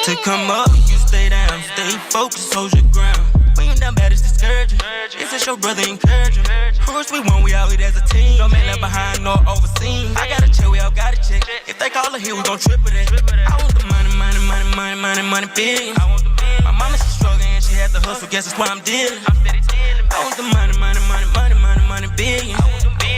To come up, you stay down, stay focused, hold your ground. When you down bad, it's discouraging. It's just your brother encouraging. First we won, we out here as a team. No man left behind nor overseen. I gotta check, we all gotta check. If they call her here, we gon' triple that. I want the money, billions. My mama, she struggling and she had to hustle, guess that's why I'm dealing. I want the money, billions.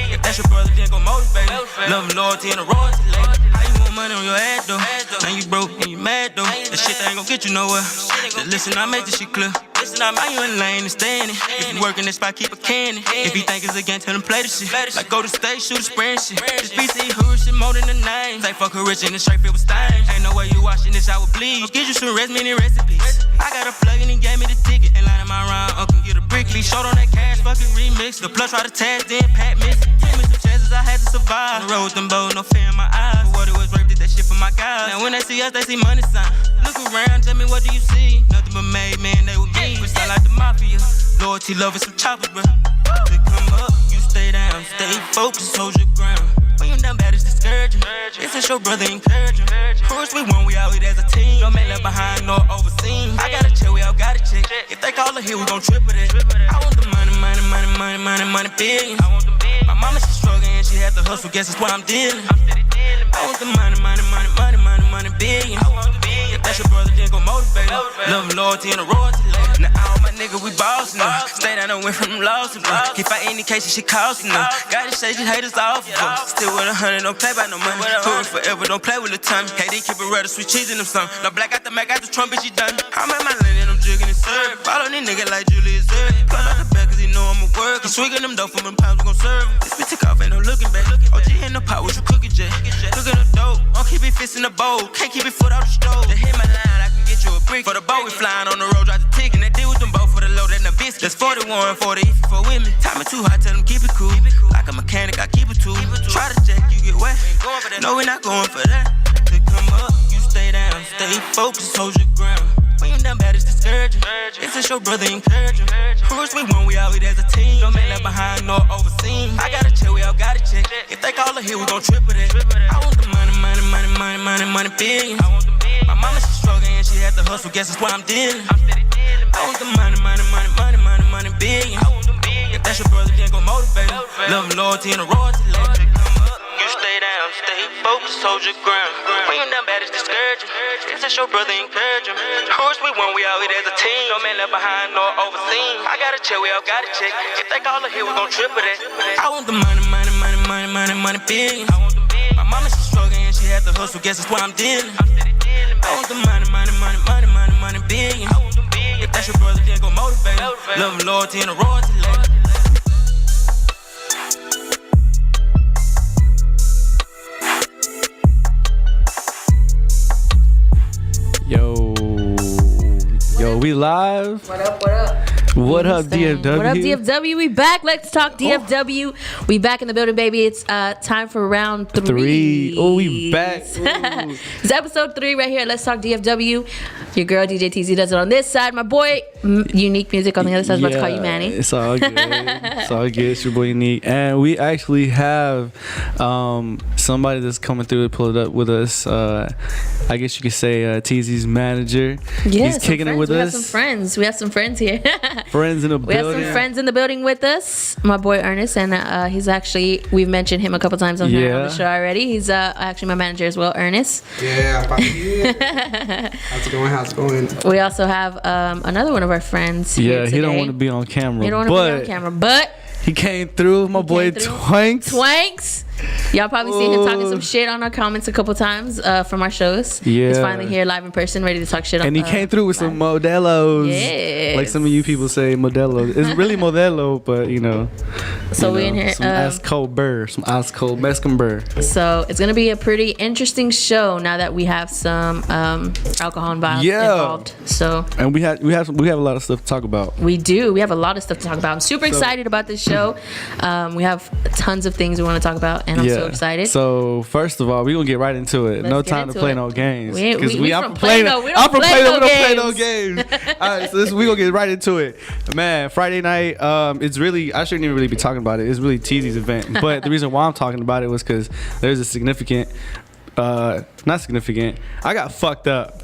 If that's your brother, then go motivate him. Love and loyalty and a royalty label. How you want money on your head though? Now you broke and you mad though. That shit ain't gon' get you nowhere. Just listen, I make this shit clear. How you in the lane and stay in it. If you work in this spot, keep a candy. If you think it's a game, tell him play the shit. Like go to stage, shoot a sprint shit. This BC hood shit more than the name. Say fuck her rich and the straight filled with stains. Ain't no way you watching this, I would bleed. Get you some many recipes. I got a plug and he gave me the ticket. And line in my round, uncle get a brick. Be short on that cash, fucking remix. The plus try to tag, then Pat miss. Give me some chances, I had to survive. On the road with them bows, no fear in my eyes. For what it was worth, did that shit for my guys. Now when they see us, they see money sign. Look around, tell me what do you see? Nothing but made man, they with me. We sound like the mafia. Loyalty, love, and some choppers, bro. They come up, you stay down, stay focused, hold your ground. When you down bad, it's discouraging. It's just your brother encouraging. First we won, we out here as a team. No man left behind nor overseen. I gotta check, we all gotta check. If they call her here, we gon' triple that. I want the money, billions. My mama, she struggling and she had to hustle, guess that's why I'm dealing. I want the money, billions. If that's your brother, then go motivate him. Love and loyalty and a royalty label. Now all my niggas, we bossing them. Stay down and went from them losses, bro. Keep fighting any cases, she costing them. Gotta say these haters off, bro. Still with 100, don't play by no money. Hood forever, don't play with the time. Hey, they keep it real, sweet cheese in them some. Now black out the Mac, out the Trump, bitch, she done. I'm at my lane and I'm jigging and serve. Follow these niggas like Julius Zerb. Cut out the back cause he know I'm a work. He swinging them dope from them pounds, we gon' serve him. This bitch took off, ain't no looking back. OG in the pot, what you cooking, Jay? Cooking the dope, don't keep it fist in the bowl. Can't keep it foot out the stove. To hit my line, I can get you a brick. For the boat, we flying on the road, drop the ticket. And they deal with them both for the load, and the biscuit. That's 41, 40 if you for with me. Time it too hot, tell them keep it cool. Like a mechanic, I keep it too. Try to jack, you get wet. No, we not going for that. They come up, you stay down, stay focused, hold your ground. When you down bad, it's discouraging. It's just your brother encouraging. First we won, we out here as a team. No man left behind nor overseen. I gotta check, we all gotta check. If they call her here, we gon' triple that. I want the money, billions. My mama, she struggling and she had to hustle, guess that's why I'm dealing. I want the money, billions. If that's your brother, then go motivate him. Love and loyalty and a royalty label. You stay down, stay focused, hold your ground. When you down bad, it's discouraging. It's just your brother encouraging. First we won, we out here as a team. No man left behind nor overseen. I gotta check, we all gotta check. If they call her here, we gon' triple that. I want the money, billions. My mama, she struggling and she had to hustle, guess that's why I'm dealing. I want the money, billions. If that's your brother, then go motivate him. Love and loyalty and a royalty label. Yo, we live. What up? What up, DFW? What up, DFW? We back. Let's talk DFW. We back in the building, baby. It's time for round three. Oh, we back. It's episode 3 right here at Let's Talk DFW. Your girl, DJ TZ, does it on this side. My boy, Unique Music on the other side. I was about to call you Manny. It's all good. It's all good. It's your boy, Unique. And we actually have somebody that's coming through to pull it up with us. I guess you could say TZ's manager. Yeah, he's kicking it with us. We have some friends here. Friends in the building. We have some friends in the building with us. My boy Ernest, and he's actually, we've mentioned him a couple times on the show already. He's actually my manager as well, Ernest. Yeah, how's it going? We also have another one of our friends here today. He don't want to be on camera. He don't want to be on camera, but he came through. My boy Twanks. Y'all probably seen him talking some shit on our comments a couple times from our shows. Yeah. He's finally here live in person, ready to talk shit. And he came through with some Modelos. Yes. Like some of you people say Modelo. It's really Modelo, but you know. So we in here. Some ice cold burr. Some ice cold Mexican burr. So it's going to be a pretty interesting show now that we have some alcohol involved. So. And we have a lot of stuff to talk about. We do. We have a lot of stuff to talk about. I'm super excited about this show. We have tons of things we want to talk about. And I'm so excited. So first of all, we're gonna get right into it. No time to play no games. Because we don't play no games. All right, so we're gonna get right into it. Man, Friday night, it's really, I shouldn't even really be talking about it. It's really TZ's event. But the reason why I'm talking about it was because there's a significant, not significant, I got fucked up.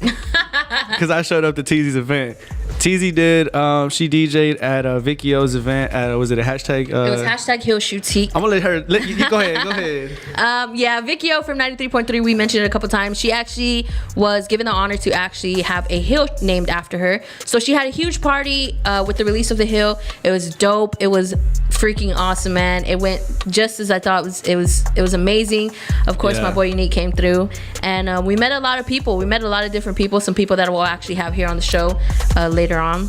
because I showed up to TZ's event. TZ did. She DJ'd at Vicky O's event. Was it a hashtag? It was hashtag Heel Shootique. I'm gonna let her. You go ahead. Go ahead. Yeah, Vicky O from 93.3. We mentioned it a couple times. She actually was given the honor to actually have a hill named after her. So she had a huge party with the release of the hill. It was dope. It was freaking awesome, man. It went just as I thought. It was amazing. Of course, my boy Unique came through, and we met a lot of people. We met a lot of different people. Some people that we'll actually have here on the show later on.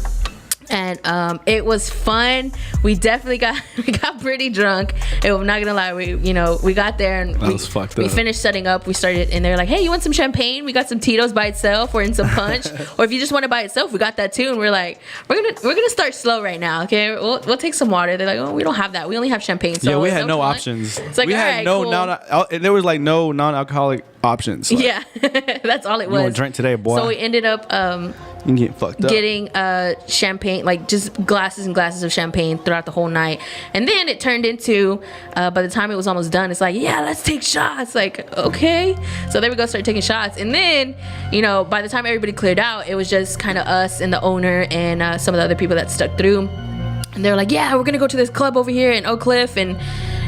And it was fun. We definitely got pretty drunk. I'm not gonna lie, we got there and we finished setting up. We started and they're like, hey, you want some champagne? We got some Tito's by itself or in some punch. Or if you just want it by itself, we got that too. And we're like, we're gonna start slow right now, okay? We'll take some water. They're like, oh, we don't have that. We only have champagne. So we had no options. It's like, we had no cool. there was like no non-alcoholic options. Like, yeah, that's all it was. You want to drink today, boy? So we ended up getting fucked up. Getting champagne, like just glasses and glasses of champagne throughout the whole night. And then it turned into, by the time it was almost done, it's like, yeah, let's take shots. Like, okay. So there we go, start taking shots. And then, by the time everybody cleared out, it was just kind of us and the owner and some of the other people that stuck through. And they're like, yeah, we're going to go to this club over here in Oak Cliff. And,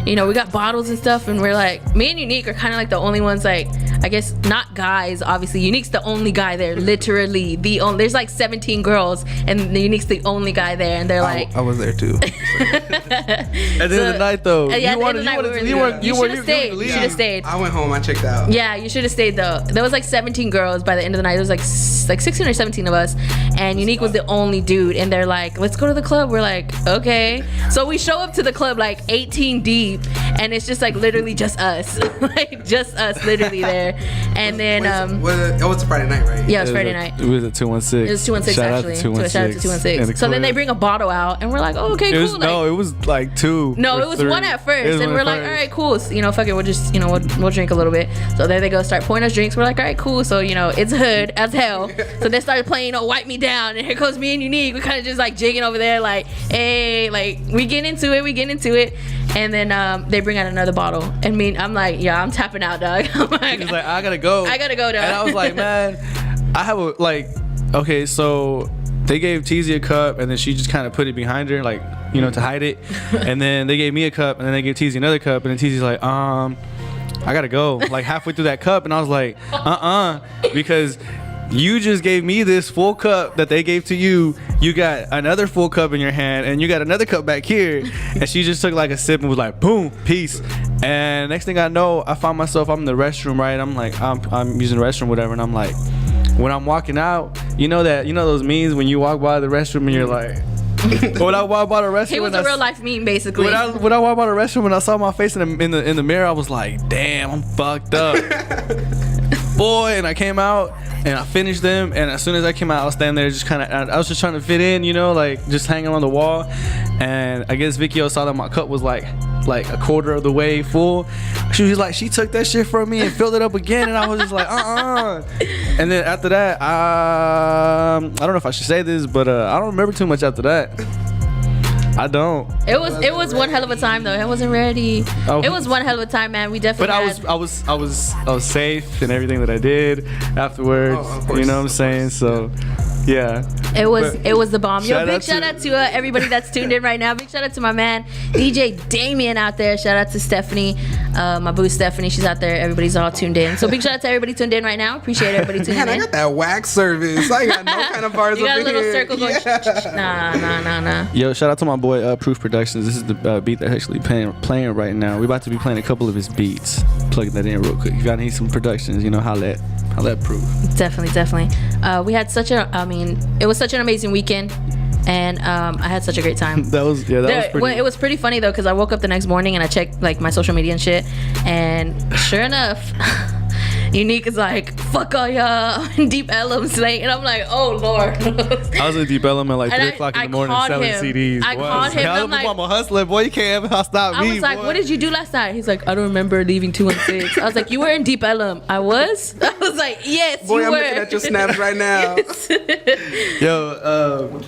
we got bottles and stuff. And we're like, me and Unique are kind of like the only ones, like, I guess not guys, obviously. Unique's the only guy there, literally. There's like 17 girls, and Unique's the only guy there. And they're like... I was there too. At the end of the night, though. You should have stayed. You should have stayed. I went home. I checked out. Yeah, you should have stayed, though. There was like 17 girls by the end of the night. There was like 16 or 17 of us. And Unique was the only dude. And they're like, let's go to the club. We're like, okay. So we show up to the club like 18 deep. And it's just like literally just us. Like just us literally there. And then it was Friday night, right? Yeah, it was Friday night. It was at 216. It was 216 actually. Shout out to 216. So then they bring a bottle out and we're like, oh, okay, cool. It was like two. No, it was one at first. And we're like, all right, cool. So, fuck it, we'll just, we'll drink a little bit. So there they go, start pouring us drinks. We're like, all right, cool. So, it's hood as hell. So they started playing, Wipe Me Down. And here goes me and Unique. We kind of just like jigging over there like, hey, like we get into it. And then they bring out another bottle. And I'm like, yeah, I'm tapping out, dog. He's like, I gotta go, dog. And I was like, man, I have okay, so they gave TZ a cup, and then she just kind of put it behind her, like, to hide it. And then they gave me a cup, and then they gave TZ another cup, and then TZ's like, I gotta go. Like halfway through that cup, and I was like, because you just gave me this full cup that they gave to you. You got another full cup in your hand, and you got another cup back here. And she just took like a sip and was like, boom, peace. And next thing I know, I found myself, I'm in the restroom, right? I'm like, I'm using the restroom, whatever. And I'm like, when I'm walking out, those memes when you walk by the restroom and you're like, when I walked by the restroom, it was a real life meme, basically. When I walked by the restroom and I saw my face in the mirror, I was like, damn, I'm fucked up. Boy, and I came out and I finished them, and as soon as I came out, I was standing there just kind of, I was just trying to fit in, like just hanging on the wall. And I guess Vicky saw that my cup was like a quarter of the way full. She was like, she took that shit from me and filled it up again, and I was just like, And then after that, I don't know if I should say this, but I don't remember too much after that. I don't. It was one hell of a time though. I wasn't ready. Oh. It was one hell of a time, man. We definitely. But I was safe in everything that I did afterwards. Of course, you know what I'm saying? So, yeah. It was the bomb. Yo, big shout out to everybody that's tuned in right now. Big shout out to my man DJ Damien out there. Shout out to Stephanie, my boo Stephanie. She's out there. Everybody's all tuned in. So big shout out to everybody tuned in right now. Appreciate everybody tuning in. I got that wax service. I got no kind of bars. You got a little here. circle going. Yeah. Nah. Yo, shout out to my boy Proof Productions. This is the beat that's actually playing right now. We're about to be playing a couple of his beats. Plugging that in real quick. If y'all need some productions, holla at Proof. Definitely. We had it was such an amazing weekend, and I had such a great time. That was pretty. It was pretty funny though, because I woke up the next morning and I checked like my social media and shit, and sure enough, Unique is like, fuck all y'all, I'm in Deep Ellum late, and I'm like, oh lord. I was in Deep Ellum at like 3 o'clock in the morning selling CDs. I called him. I'm like, I'm a hustler, boy. You can't stop me. I was like, boy. What did you do last night? He's like, I don't remember leaving 216. I was like, you were in Deep Ellum. I was. I was like, yes, boy, you I'm were. looking at your snaps right now. Yo,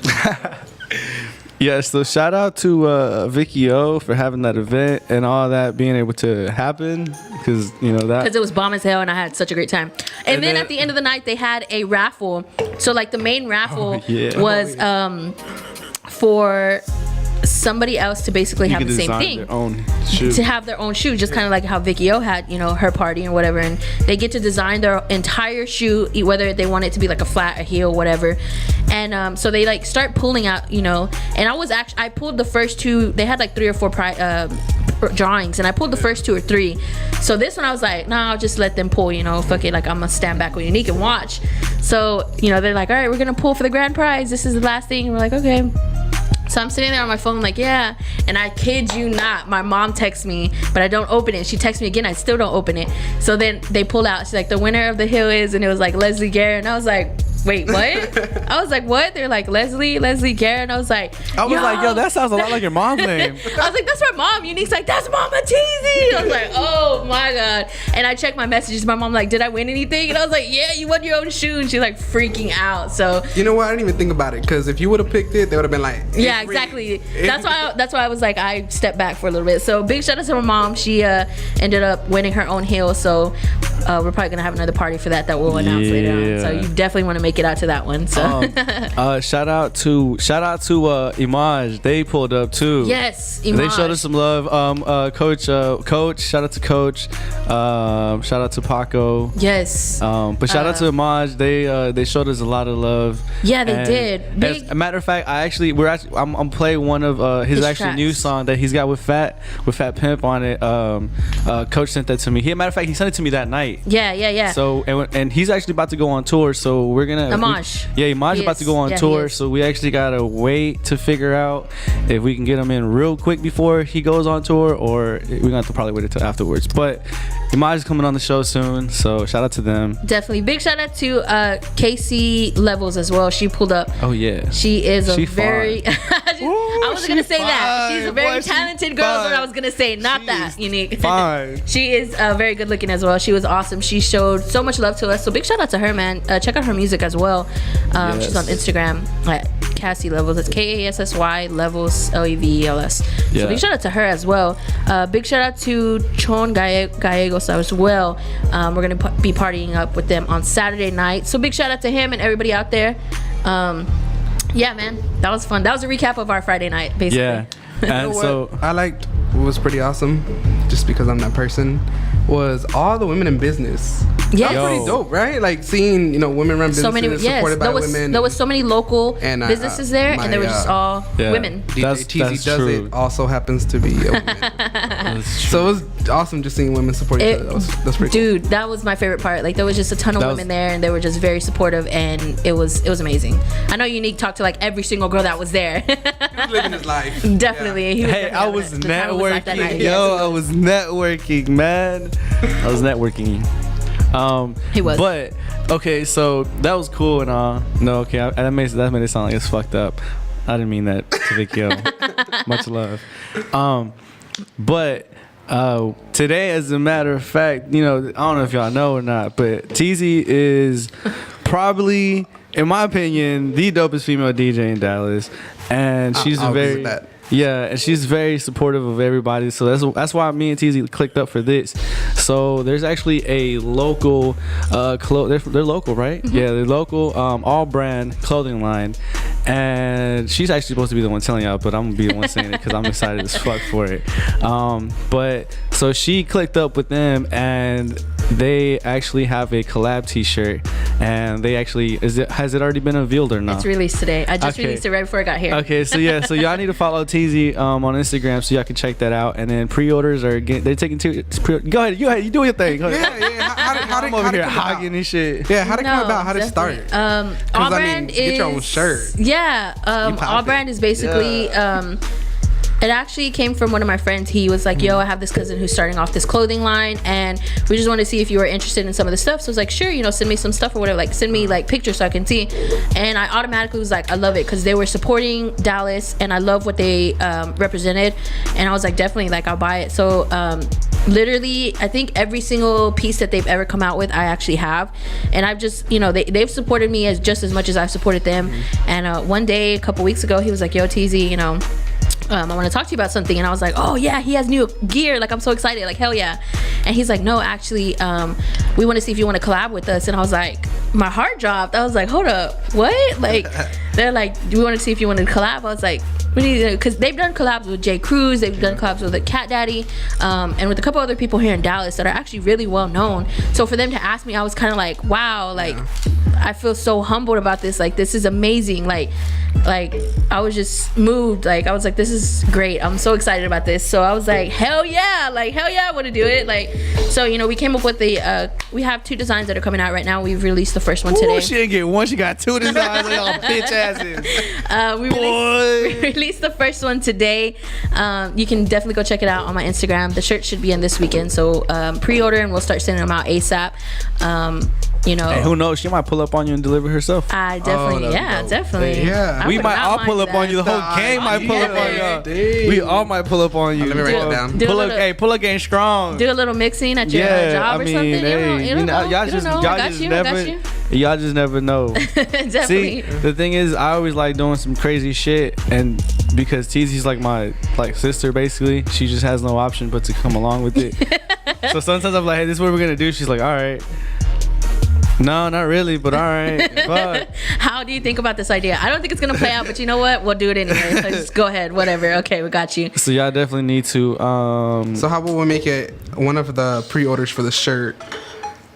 Yeah, so shout out to Vicky O for having that event and all that being able to happen, because because it was bomb as hell and I had such a great time. And then at the end of the night they had a raffle. So like the main raffle was for somebody else to basically have the same thing, to have their own shoe, just kind of like how Vicky O had, her party and whatever, and they get to design their entire shoe, whether they want it to be like a flat, a heel, whatever. And so they like start pulling out, and I pulled the first two. They had like 3 or 4 drawings, and I pulled the first 2 or 3. So this one I was like, nah, I'll just let them pull, fuck it, like I'm gonna stand back with Unique and watch. So they're like, all right, we're gonna pull for the grand prize, this is the last thing, and we're like, okay. So I'm sitting there on my phone like, yeah, and I kid you not, my mom texts me, but I don't open it. She texts me again, I still don't open it. So then they pull out, she's like, the winner of the hill is, and it was like Leslie Garrett, and I was like, wait, what? I was like, what? They're like, Leslie Garrett, and I was like, yo, that sounds a lot like your mom's name. I was like, that's my mom. Unique's like, that's Mama Teezy. I was like, oh my God. And I checked my messages. My mom like, did I win anything? And I was like, yeah, you won your own shoe. And she's like freaking out. So you know what? I didn't even think about it, because if you would have picked it, they would have been like, yeah, exactly. That's why I was like, I stepped back for a little bit. So big shout out to my mom. She ended up winning her own heel. So we're probably gonna have another party for that we'll announce later on. So you definitely want to make it out to that one. So shout out to Imaj. They pulled up too. Yes, Imaj. They showed us some love. Coach, shout out to Coach. Shout out to Paco. Yes. But shout out to Imaj. They showed us a lot of love. Yeah, they did. As a matter of fact, I'm playing one of his actually tracks. new song that he's got with Fat Pimp on it. Coach sent that to me. Matter of fact, he sent it to me that night. Yeah. So and he's actually about to go on tour. So we're gonna Imaj. Imaj is about to go on tour. So we actually gotta wait to figure out if we can get him in real quick before he goes on tour, or we're gonna have to probably wait until afterwards. But Imaj is coming on the show soon, so shout out to them. Definitely. Big shout out to Casey Levels as well. She pulled up. Oh yeah. She is very I wasn't gonna say that. She's a very talented girl is what I was gonna say. Not that Unique. Fine. She is very good looking as well. She was awesome. She showed so much love to us. So big shout out to her, man. Check out her music as well. Yes. She's on Instagram at Cassie Levels. It's Kassy Levels Levels. Yeah. So big shout out to her as well. Big shout out to Chon Gallegos as well. We're gonna be partying up with them on Saturday night. So big shout out to him and everybody out there. Yeah, man, that was fun. That was a recap of our Friday night, basically. Yeah. And so I liked what was pretty awesome, just because I'm that person, was all the women in business. Yeah, that's pretty dope, right? Like seeing women run businesses supported by women. There was so many local businesses there, and they were just all women. DJ Teezy does it. Also happens to be a woman. So it was awesome just seeing women support each other. That's pretty cool. Dude, that was my favorite part. Like there was just a ton of women there, and they were just very supportive, and it was amazing. I know Unique talked to like every single girl that was there. He was living his life. Definitely. Yeah. Hey, I was networking. I was networking, man. I was networking. He was. But okay, so that was cool and all. No, okay, that made it sound like it's fucked up. I didn't mean that to Vicky. Much love. But today, as a matter of fact, I don't know if y'all know or not, but Teezy is probably, in my opinion, the dopest female DJ in Dallas, and she's and she's very supportive of everybody. So that's why me and Teezy clicked up for this. So there's actually a local they're local, right? Mm-hmm. Yeah, they're local all brand clothing line. And she's actually supposed to be the one telling y'all, but I'm gonna be the one saying it because I'm excited as fuck for it. But so she clicked up with them, and they actually have a collab T-shirt, and they actually has it already been unveiled or not? It's released today. I just released it right before I got here. Okay, so yeah, so y'all need to follow Teezy on Instagram so y'all can check that out, and then pre-orders are they're taking Go ahead, you do your thing. Go ahead. Yeah. How I'm over here hogging this shit. Yeah, how did it come about? How did it start? All Brand is get your own shirt. Yeah, All Brand is basically It actually came from one of my friends. He was like, yo, I have this cousin who's starting off this clothing line, and we just want to see if you were interested in some of the stuff. So I was like, sure, you know, send me some stuff or whatever, like send me like pictures so I can see. And I automatically was like, I love it, because they were supporting Dallas and I love what they represented, and I was like, definitely, like, I'll buy it. So literally, I think every single piece that they've ever come out with, I actually have, and I've just, you know, they've supported me as just as much as I've supported them. And one day a couple weeks ago, he was like, yo, TZ, you know, I want to talk to you about something. And I was like, oh yeah, he has new gear, like I'm so excited, like hell yeah. And he's like, no, actually we want to see if you want to collab with us. And I was like, my heart dropped. I was like, hold up, what? Like they're like, we want to see if you want to collab. I was like, because they've done collabs with J. Cruz, they've done collabs with Cat Daddy, and with a couple other people here in Dallas that are actually really well known. So for them to ask me, I was kind of like, wow, like I feel so humbled about this. Like, this is amazing. Like I was just moved. Like, I was like, this is great. I'm so excited about this. So I was like, hell yeah, I want to do it. Like, so, you know, we came up with we have 2 designs that are coming out right now. We've released the first one today. Ooh, she didn't get one, she got 2 designs. Like all bitch asses. We released the first one today. You can definitely go check it out on my Instagram. The shirt should be in this weekend. So pre-order and we'll start sending them out ASAP. You know, hey, who knows? She might pull up on you and deliver herself. I definitely, definitely. Yeah, we might all pull up on you. The whole gang might pull up on y'all. We all might pull up on you. Let me write it down. Pull up, gang strong. Do a little mixing at your job or something. Hey, y'all just never know. Definitely. See, the thing is, I always like doing some crazy shit, and because TZ's like my sister, basically, she just has no option but to come along with it. So sometimes I'm like, hey, this is what we're gonna do. She's like, all right. No, not really, but all right. Fuck. How do you think about this idea? I don't think it's gonna play out, but you know what? We'll do it anyway. So just go ahead, whatever. Okay, we got you. So y'all definitely need to. So how about we make it one of the pre-orders for the shirt?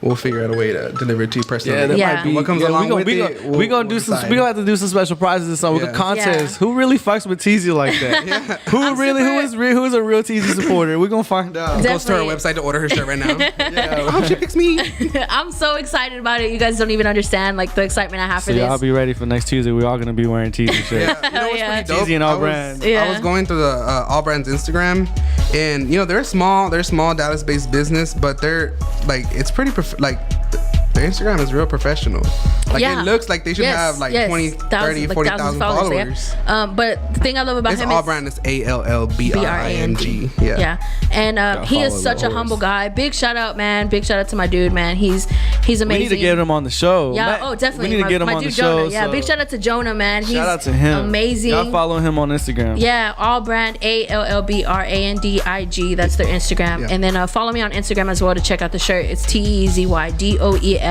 We'll figure out a way to deliver it to you personally. Yeah, that might be. What comes along with it? We're gonna do some. We're gonna have to do some special prizes or something. With a contest. Who really fucks with TZ like that? Who is a real TZ supporter? We're gonna find out. Goes to our website to order her shirt right now. I hope she picks me. I'm so excited about it. You guys don't even understand like the excitement I have for this. So y'all be ready for next Tuesday. We're all gonna be wearing TZ shirts. Yeah, you know what's pretty dope? TZ and All Brands. I was going through the All Brands Instagram, and you know they're small Dallas-based business, but they're like it's pretty their Instagram is real professional. Like it looks like they should have like 20, 30, 40,000 followers. Yeah. But the thing I love about him is All Brand is ALLBRANG. Yeah. And he is such a humble guy. Big shout out, man. Big shout out to my dude, man. He's amazing. We need to get him on the show. Yeah. Definitely. We need to get him on the show. Yeah. Big shout out to Jonah, man. Shout out to him. Amazing. Y'all follow him on Instagram. Yeah. All Brand ALLBRANDIG. That's their Instagram. Yeah. And then follow me on Instagram as well to check out the shirt. It's TEZYDOESITT.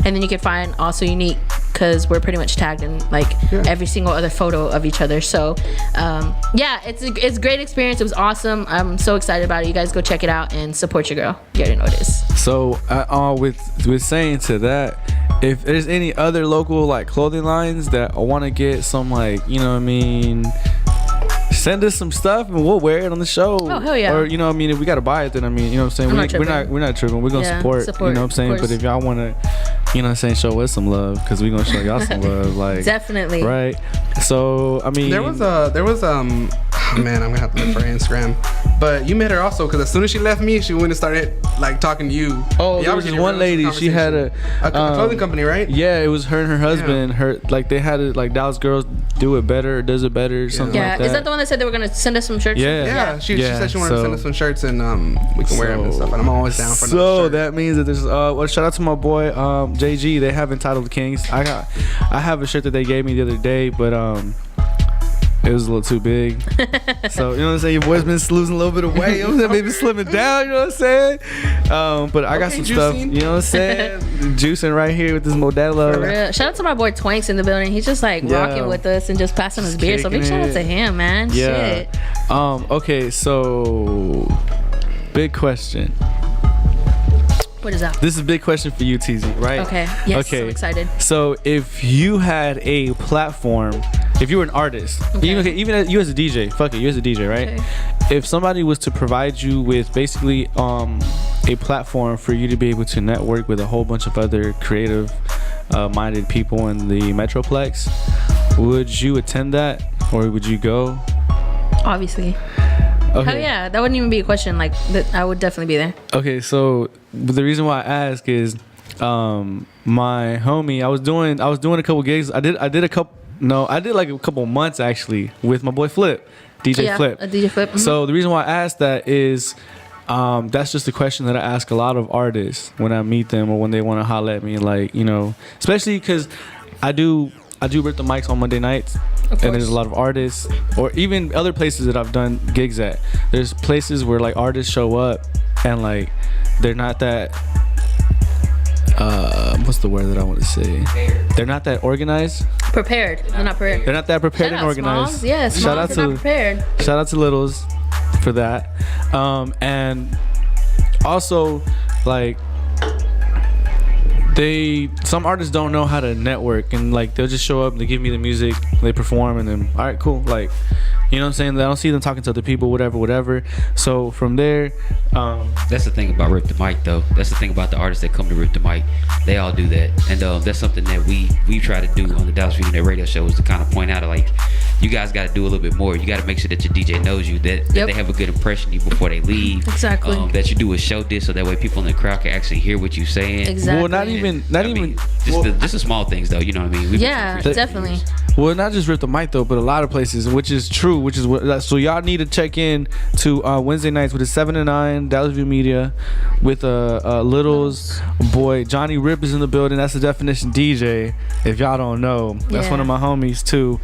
And then you can find Also Unique, because we're pretty much tagged in like every single other photo of each other. So it's a great experience. It was awesome. I'm so excited about it. You guys go check it out and support your girl. You already know it is. So with saying to that, if there's any other local like clothing lines that want to get some like, you know what I mean, send us some stuff and we'll wear it on the show. Oh hell yeah. Or you know what I mean, if we gotta buy it, then I mean, you know what I'm saying, we're not tripping. We're gonna support, you know what I'm saying. But if y'all wanna, you know what I'm saying, show us some love, because we're gonna show y'all some love. Like definitely. Right. So I mean, there was man, I'm gonna have to look for her Instagram. But you met her also, because as soon as she left me, she went and started like talking to you. Oh, there was this one lady. She had a clothing company, right? Yeah, it was her and her husband. Her like they had it like Dallas Girls Do It Better or Does It Better or something like that. Is that the one that said they were gonna send us some shirts? Yeah. She said she wanted to send us some shirts and we can wear them and stuff. And I'm always down for another shirt. That means that there's well, shout out to my boy JG. They have Entitled Kings. I have a shirt that they gave me the other day, but it was a little too big. So, you know what I'm saying? Your boy's been losing a little bit of weight. You know what I'm saying? Maybe slimming down, you know what I'm saying? But I got some stuff, you know what I'm saying? Juicing right here with this Modelo. Shout out to my boy Twanks in the building. He's just like rocking with us and just passing his beer. So big shout out to him, man. Yeah. Shit. Okay, so big question. What is that? This is a big question for you, TZ, right? Okay. Yes, okay. I'm excited. So if you had a platform, if you were an artist, even you as a DJ, fuck it, you as a DJ, right? Okay. If somebody was to provide you with basically a platform for you to be able to network with a whole bunch of other creative minded people in the Metroplex, would you attend that, or would you go? Obviously. Okay. Hell yeah, that wouldn't even be a question. Like, I would definitely be there. Okay, so the reason why I ask is, my homie, I was doing a couple gigs. I did like a couple months actually with my boy Flip, DJ Flip. A DJ Flip. Mm-hmm. So the reason why I asked that is, that's just a question that I ask a lot of artists when I meet them or when they want to holler at me, like, you know, especially because I do rip the mics on Monday nights. And there's a lot of artists, or even other places that I've done gigs at. There's places where like artists show up and like they're not that. What's the word that I want to say? They're not that organized. Prepared. They're not prepared. They're not that prepared and organized. Smalls. Yeah, Smalls. Not prepared. Shout out to Littles for that. And also like. Some artists don't know how to network, and like they'll just show up, they give me the music, they perform, and then all right, cool, like, you know what I'm saying? I don't see them talking to other people, whatever. So from there, that's the thing about Rip the Mic, though. That's the thing about the artists that come to Rip the Mic. They all do that, and that's something that we try to do on the Dallas Regional Radio Show, is to kind of point out, like, you guys got to do a little bit more. You got to make sure that your DJ knows you, that they have a good impression of you before they leave. Exactly. That you do a show disc, so that way people in the crowd can actually hear what you're saying. Exactly. Well, not even. Just the small things, though. You know what I mean? Definitely. Well, not just Rip the Mic though, but a lot of places, which is true. Which is what. So y'all need to check in to Wednesday nights with the 7 to 9 Dallas View Media with Littles boy Johnny Rip is in the building. That's the Definition DJ. If y'all don't know, that's one of my homies too.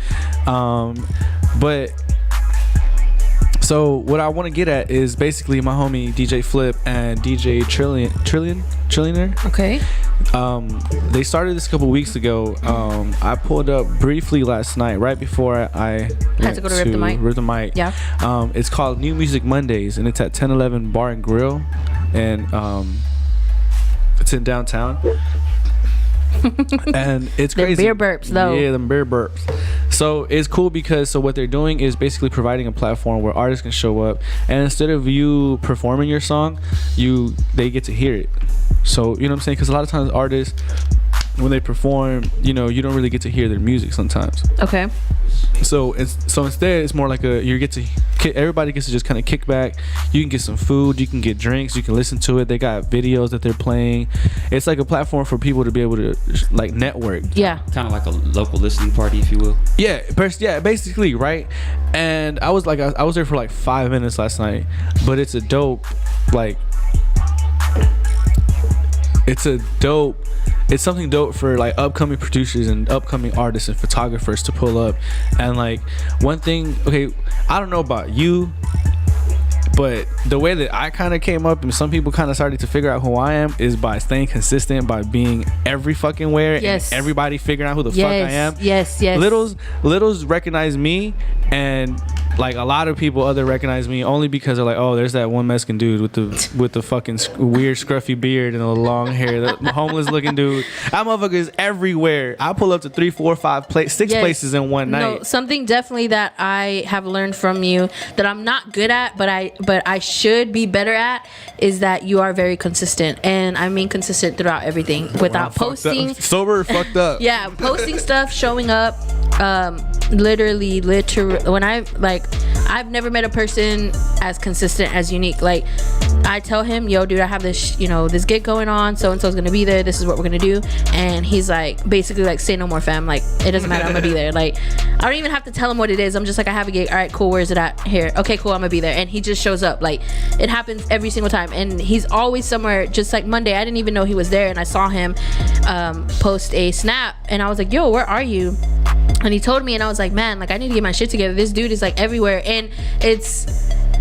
But so what I want to get at is basically my homie DJ Flip and DJ Trillionaire. Okay. They started this a couple weeks ago. I pulled up briefly last night, right before I had to go to Rip the Mic. Yeah. It's called New Music Mondays, and it's at 1011 Bar and Grill, and it's in downtown. And it's crazy. The beer burps, though. Yeah, the beer burps. So it's cool because what they're doing is basically providing a platform where artists can show up, and instead of you performing your song, they get to hear it. So you know what I'm saying? Because a lot of times artists, when they perform, you know, you don't really get to hear their music sometimes. Okay. So instead, it's more like everybody gets to just kind of kick back. You can get some food, you can get drinks, you can listen to it. They got videos that they're playing. It's like a platform for people to be able to like network. Yeah. Kind of like a local listening party, if you will. Yeah, basically, right? And I was there for like 5 minutes last night, but it's something dope for like upcoming producers and upcoming artists and photographers to pull up. And like one thing, okay, I don't know about you, but the way that I kind of came up and some people kind of started to figure out who I am is by staying consistent, by being every fucking where, and everybody figuring out who the fuck I am. Yes. Littles recognize me, and like a lot of people recognize me only because they're like, oh, there's that one Mexican dude with the fucking weird scruffy beard and the long hair, the homeless looking dude. That motherfucker is everywhere. I pull up to 3, 4, 5 6 places in one night. No, something definitely that I have learned from you that I'm not good at, but I should be better at, is that you are very consistent, and I mean consistent throughout everything without posting. Sober, fucked up. Yeah, posting stuff, showing up. Literally when I've never met a person as consistent as Unique. Like, I tell him, yo, dude, I have this this gig going on, so and so's gonna be there, this is what we're gonna do, and he's like, basically like, say no more, fam, like, it doesn't matter, I'm gonna be there. Like, I don't even have to tell him what it is. I'm just like, I have a gig, all right, cool, where's it at? Here, okay, cool, I'm gonna be there. And he just shows up. Like, it happens every single time, and he's always somewhere. Just like Monday, I didn't even know he was there, and I saw him post a snap, and I was like, yo, where are you? And he told me, and I was like, man, like, I need to get my shit together. This dude is like everywhere, and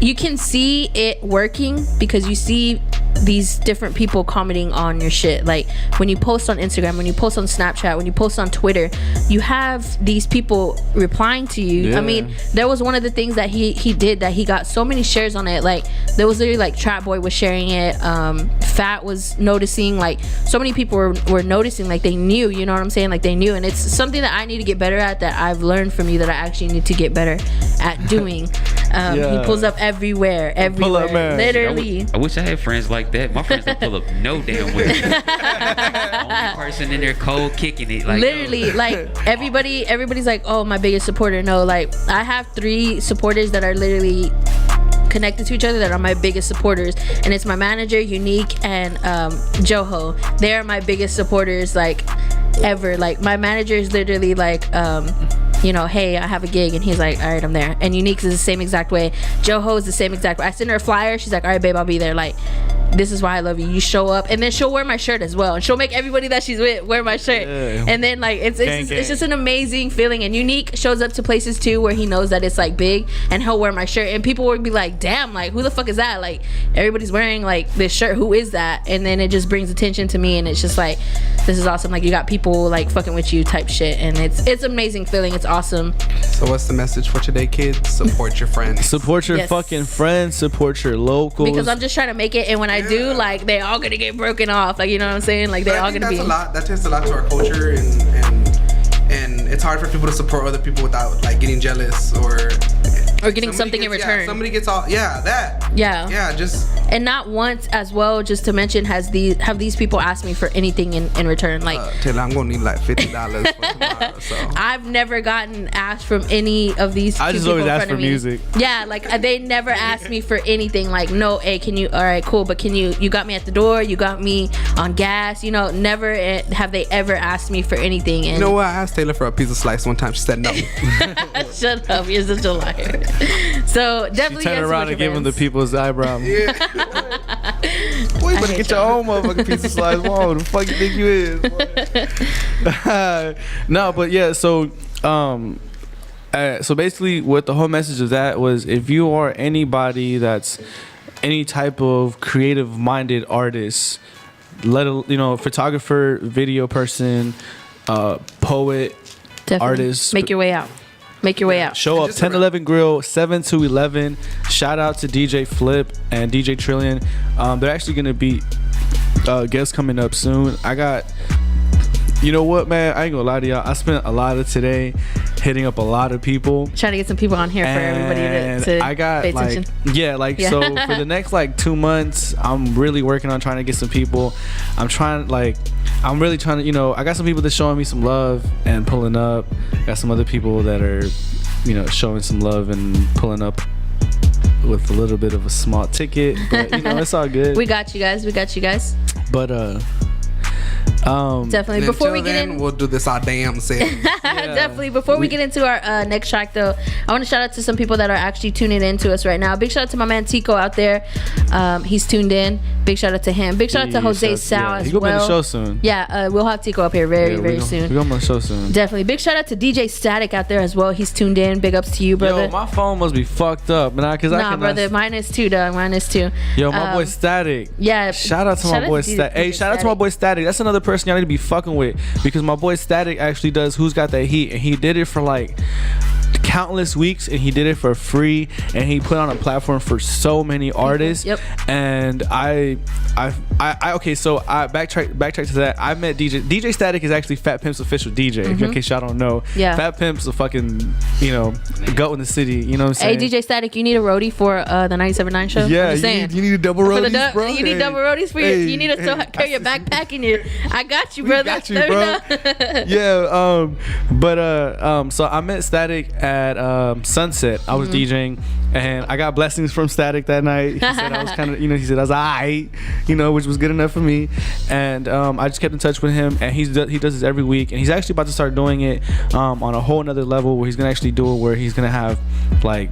you can see it working because you see these different people commenting on your shit. Like, when you post on Instagram, when you post on Snapchat, when you post on Twitter, you have these people replying to you. Yeah. I mean, there was one of the things that he did that he got so many shares on it. Like, there was literally like Trap Boy was sharing it, Fat was noticing, like, so many people were noticing, like, they knew, you know what I'm saying? Like, they knew. And it's something that I need to get better at, that I've learned from you, that I actually need to get better at doing. He pulls up everywhere. Pull up man. Literally. I wish I had friends like that. My friends don't pull up no damn way. Only person in there cold kicking it. Like, literally, like everybody's like, oh, my biggest supporter. No, like I have 3 supporters that are literally connected to each other that are my biggest supporters, and it's my manager Unique and Joho. They are my biggest supporters like ever. Like my manager is literally like you know, hey, I have a gig, and he's like, all right, I'm there. And Unique is the same exact way. Joho is the same exact way. I send her a flyer, she's like, all right, babe, I'll be there. Like, this is why I love you. You show up, and then she'll wear my shirt as well, and she'll make everybody that she's with wear my shirt. And then like it's just an amazing feeling. And Unique shows up to places too where he knows that it's like big, and he'll wear my shirt, and people would be like, damn, like who the fuck is that? Like everybody's wearing like this shirt, who is that? And then it just brings attention to me, and it's just like, this is awesome. Like you got people like fucking with you type shit, and it's amazing feeling. It's awesome. So what's the message for today, kids? Support your friends. Support your fucking friends. Support your locals. Because I'm just trying to make it, and when I do, like they all gonna get broken off. Like, you know what I'm saying? Like they all gonna be. That takes a lot to our culture, and it's hard for people to support other people without like getting jealous or getting something in return. Yeah, somebody gets all just. And not once as well, just to mention, have these people asked me for anything in return. Like, Taylor, I'm gonna need like $50 for tomorrow. So I've never gotten asked from any of these. I just always ask for music. Yeah, like they never asked me for anything. Like, no, hey, can you? All right, cool, but can you got me at the door? You got me on gas? You know, never have they ever asked me for anything. And you know what? I asked Taylor for a piece of slice one time. She said no. Shut up! You're such a liar. So definitely. She turned around and gave him the people's eyebrow. Yeah. Boy, you better get your own motherfucking piece of slice. Whoa, who the fuck you think you is? No, but yeah. So basically, what the whole message of that was, if you are anybody that's any type of creative-minded artist, photographer, video person, poet, definitely. Artist, make your way out. Make your way out. Show up 1011 Grill 7 to 11. Shout out to DJ Flip and DJ Trillion. They're actually gonna be guests coming up soon. You know what, man? I ain't gonna lie to y'all. I spent a lot of today hitting up a lot of people. Trying to get some people on here for everybody to pay attention. So for the next 2 months, I'm really working on trying to get some people. I'm really trying to, I got some people that's showing me some love and pulling up. Got some other people that are, showing some love and pulling up with a little bit of a small ticket. But, it's all good. We got you guys. But, definitely before we get in, we'll do this our damn self. Definitely before we get into our next track though, I want to shout out to some people that are actually tuning in to us right now. Big shout out to my man Tico out there. He's tuned in. Big shout out to him. Big shout out to Jose Sal as well. He's gonna be on the show soon. We'll have Tico up here very soon. We're going to the show soon. Definitely. Big shout out to DJ Static out there as well. He's tuned in. Big ups to you, brother. Yo, my phone must be fucked up, man. Brother, mine is too, dog. Mine is too. Yo, my boy Static. Yeah. Shout out to my boy Static. Hey, shout out to my boy Static. That's another person y'all need to be fucking with, because my boy Static actually does Who's Got That Heat, and he did it for countless weeks, and he did it for free, and he put on a platform for so many artists. Yep. And I backtrack to that. I met DJ Static is actually Fat Pimp's official DJ, in case y'all don't know. Yeah. Fat Pimp's a fucking goat in the city, you know what I'm saying? Hey, DJ Static, you need a roadie for the 97.9 show? Yeah, you need a double roadies, bro. You need double roadies for you need to still carry your backpack and your. I got you, brother. Got you, bro. Yeah. So I met Static at Sunset. I was DJing, and I got blessings from Static that night. He said I was kind of, he said I was alright, which was good enough for me. And I just kept in touch with him, and he does this every week, and he's actually about to start doing it on a whole nother level, where he's gonna actually do it where he's gonna have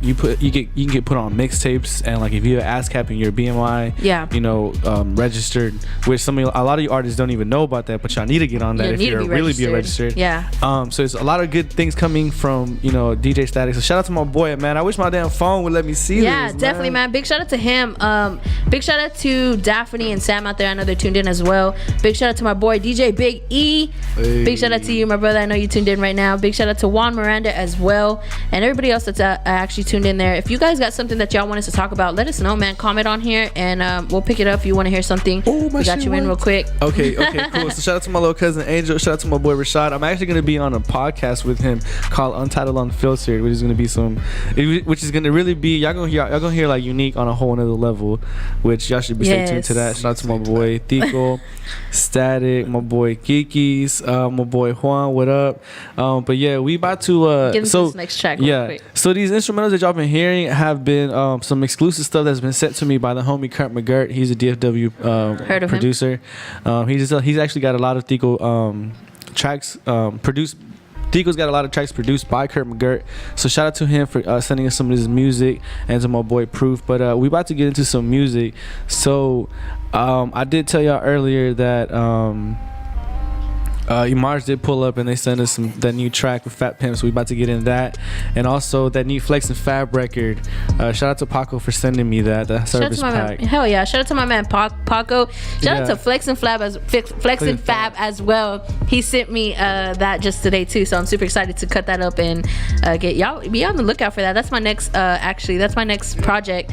you can get put on mixtapes, and if you have ASCAP in your BMI, registered, which a lot of you artists don't even know about that, but y'all need to get on that if you're really be registered. Yeah. So it's a lot of good things coming from DJ Static. So shout out to my boy, man. I wish my damn phone would let me see this. Yeah, definitely, man. Big shout out to him. Big shout out to Daphne and Sam out there. I know they're tuned in as well. Big shout out to my boy DJ Big E. Hey. Big shout out to you, my brother. I know you tuned in right now. Big shout out to Juan Miranda as well, and everybody else that's actually tuned in there. If you guys got something that y'all want us to talk about, let us know, man. Comment on here, and we'll pick it up if you want to hear something. We got you in real quick. Okay, cool. So shout out to my little cousin Angel. Shout out to my boy Rashad. I'm actually gonna be on a podcast with him called Untitled Unfiltered. concert, which is gonna be which is gonna really be y'all gonna hear like Unique on a whole another level, which y'all should be stay tuned to that. Shout out to my boy Tico, Static, my boy Kiki's, my boy Juan. What up? But yeah, we about to get into this next track. Yeah. So these instrumentals that y'all been hearing have been some exclusive stuff that's been sent to me by the homie Kurt McGirt. He's a DFW producer. He's actually got a lot of Tico tracks produced. Tico's got a lot of tracks produced by Kurt McGirt. So shout out to him for sending us some of his music, and to my boy Proof. But we about to get into some music. So I did tell y'all earlier that Mars did pull up and they sent us that new track with Fat Pimp, so we about to get into that, and also that new Flex and Fab record. Shout out to Paco for sending me that service pack. Hell yeah! Shout out to my man Paco. Shout out to Flex and Fab as well. He sent me that just today too, so I'm super excited to cut that up and get y'all be on the lookout for that. That's my next that's my next project.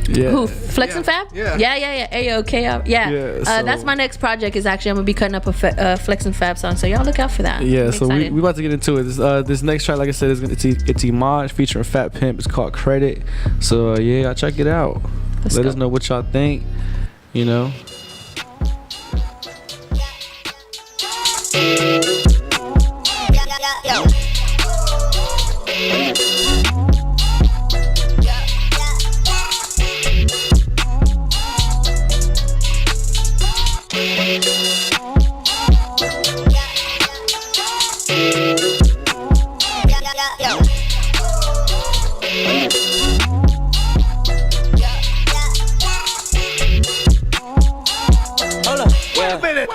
Yeah. Who? Flex and Fab? Yeah. AOK. Yeah. So that's my next project. Is actually I'm gonna be cutting up a Flex and Fab song. So y'all look out for that. Yeah. So we about to get into it. This next track, like I said, it's Imaj featuring Fat Pimp. It's called Credit. So yeah, y'all check it out. Let us know what y'all think. You know.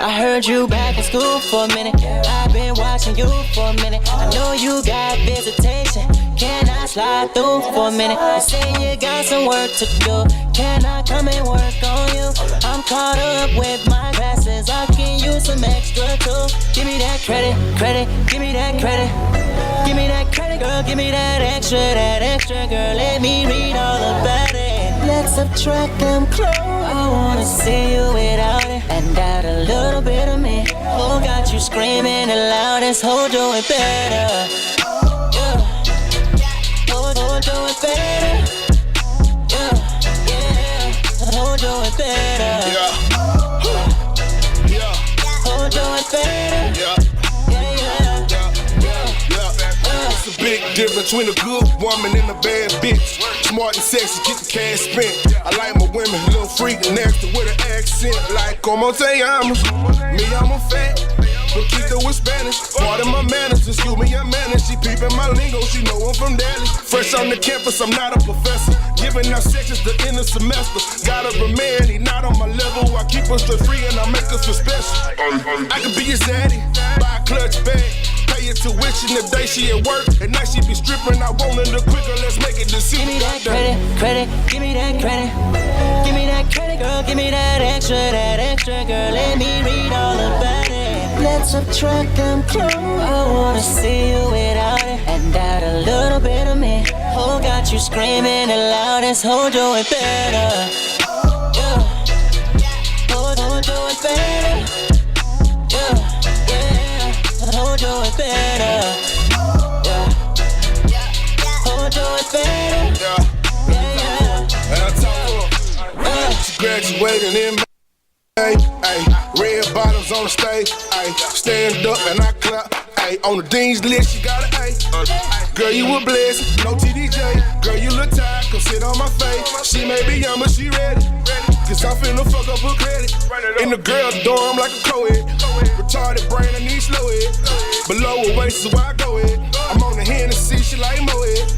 I heard you back in school for a minute. I've been watching you for a minute. I know you got visitation. Can I slide through for a minute? You say you got some work to do. Can I come and work on you? I'm caught up with my classes. I can use some extra too. Give me that credit, give me that credit. Give me that credit, girl, give me that extra, girl. Let me read all about it. Let's subtract them clothes. I wanna see you without it, and add a little bit of me. Who got you screaming the loudest? Who do it better? Yeah. Who do it better? Yeah. Who do it better? Yeah. Who do it better? Yeah. It's a big difference between a good woman and a bad bitch. Smart and sexy, get the cash spent. I like my women, little freak and nasty with an accent. Like, como te llamas? Me, I'm a fat. Poquito with Spanish. Part of my manners, excuse me, I'm managed. She peeping my lingo, she know I'm from Dallas. Fresh on the campus, I'm not a professor. Giving out sections the end of semester. Gotta remain, he not on my level. I keep us straight free and I make us feel special. I could be his daddy, buy a clutch bag. Pay your tuition the day she at work. At night she be stripping, I want her to quicker. Let's make it decision. Give me that credit, give me that credit. Give me that credit, girl, give me that extra, girl. Let me read all about it. Let's subtract them clothes. I wanna see you without it, and add a little bit of me. Who got you screaming the loudest? Who do it better? Yeah. Who do it better? Who do it better? Yeah. Who do it better? Yeah. And I talk to her. She graduated in May. Red bottoms on the stage. Stand up and I clap. On the Dean's list, she got an A. Girl, you a blessing, no TDJ. Girl, you look tired, come sit on my face. She may be young, but she ready. Cause I'm finna fuck up her credit. In the girl dorm like a co-ed. Retarded brain, I need slow it. Below her waist is where I go it. I'm on the Hennessy, she like Moed.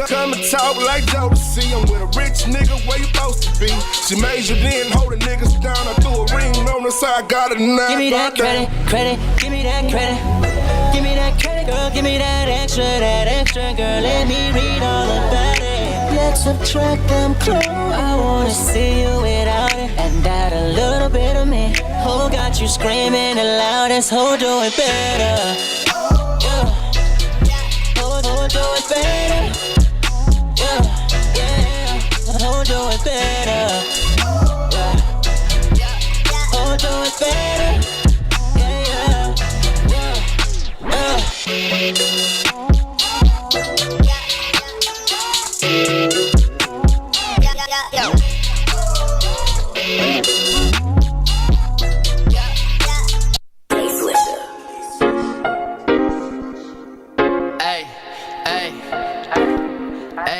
Come and talk like Jodeci. I'm with a rich nigga, where you supposed to be? She majored in, holding niggas down. I threw a ring on the side, got a 9. Give me that credit, give me that credit. Give me that credit, girl, give me that extra, girl. Let me read all about it. Let's subtract them clothes. I wanna see you without it, and add a little bit of me. Who got you screaming the loudest? Who do it better? Yeah. Who do it better? Yeah. Who do it better? Yeah. Who do it better?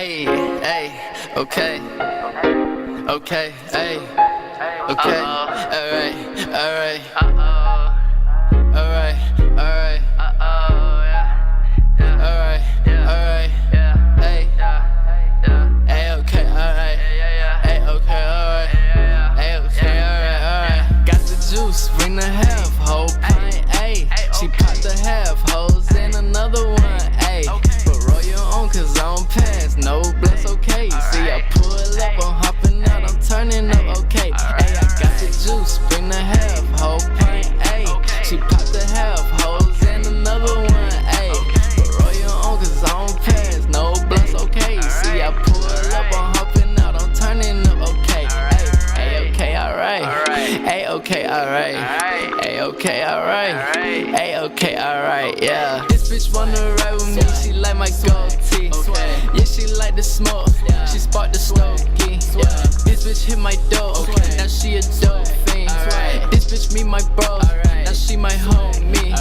Hey, okay, hey, okay, alright, bring the half, whole pint, ayy. She popped the half, hoes in another one, ayy. But roll your own, cause I don't pass, no bless, okay. See, I pull up, I'm hopping out, I'm turning up, okay. Ayy, I got the juice, bring the half, whole pint, ayy. She popped the half, hoes in another one, ayy. But roll your own, cause I don't pass, no bless, okay. See, I pull up, I'm hopping out, I'm turning up, okay. Ayy, okay, alright. Ayy, okay, alright. Ayy, okay, alright. Ayy, okay, alright, yeah. This bitch wanna ride with me, she like my gold tee. Yeah, she like the smoke, she spark the stogie. Yeah, this bitch hit my dough, now she a dope fiend. This bitch me my bro, now she my homie.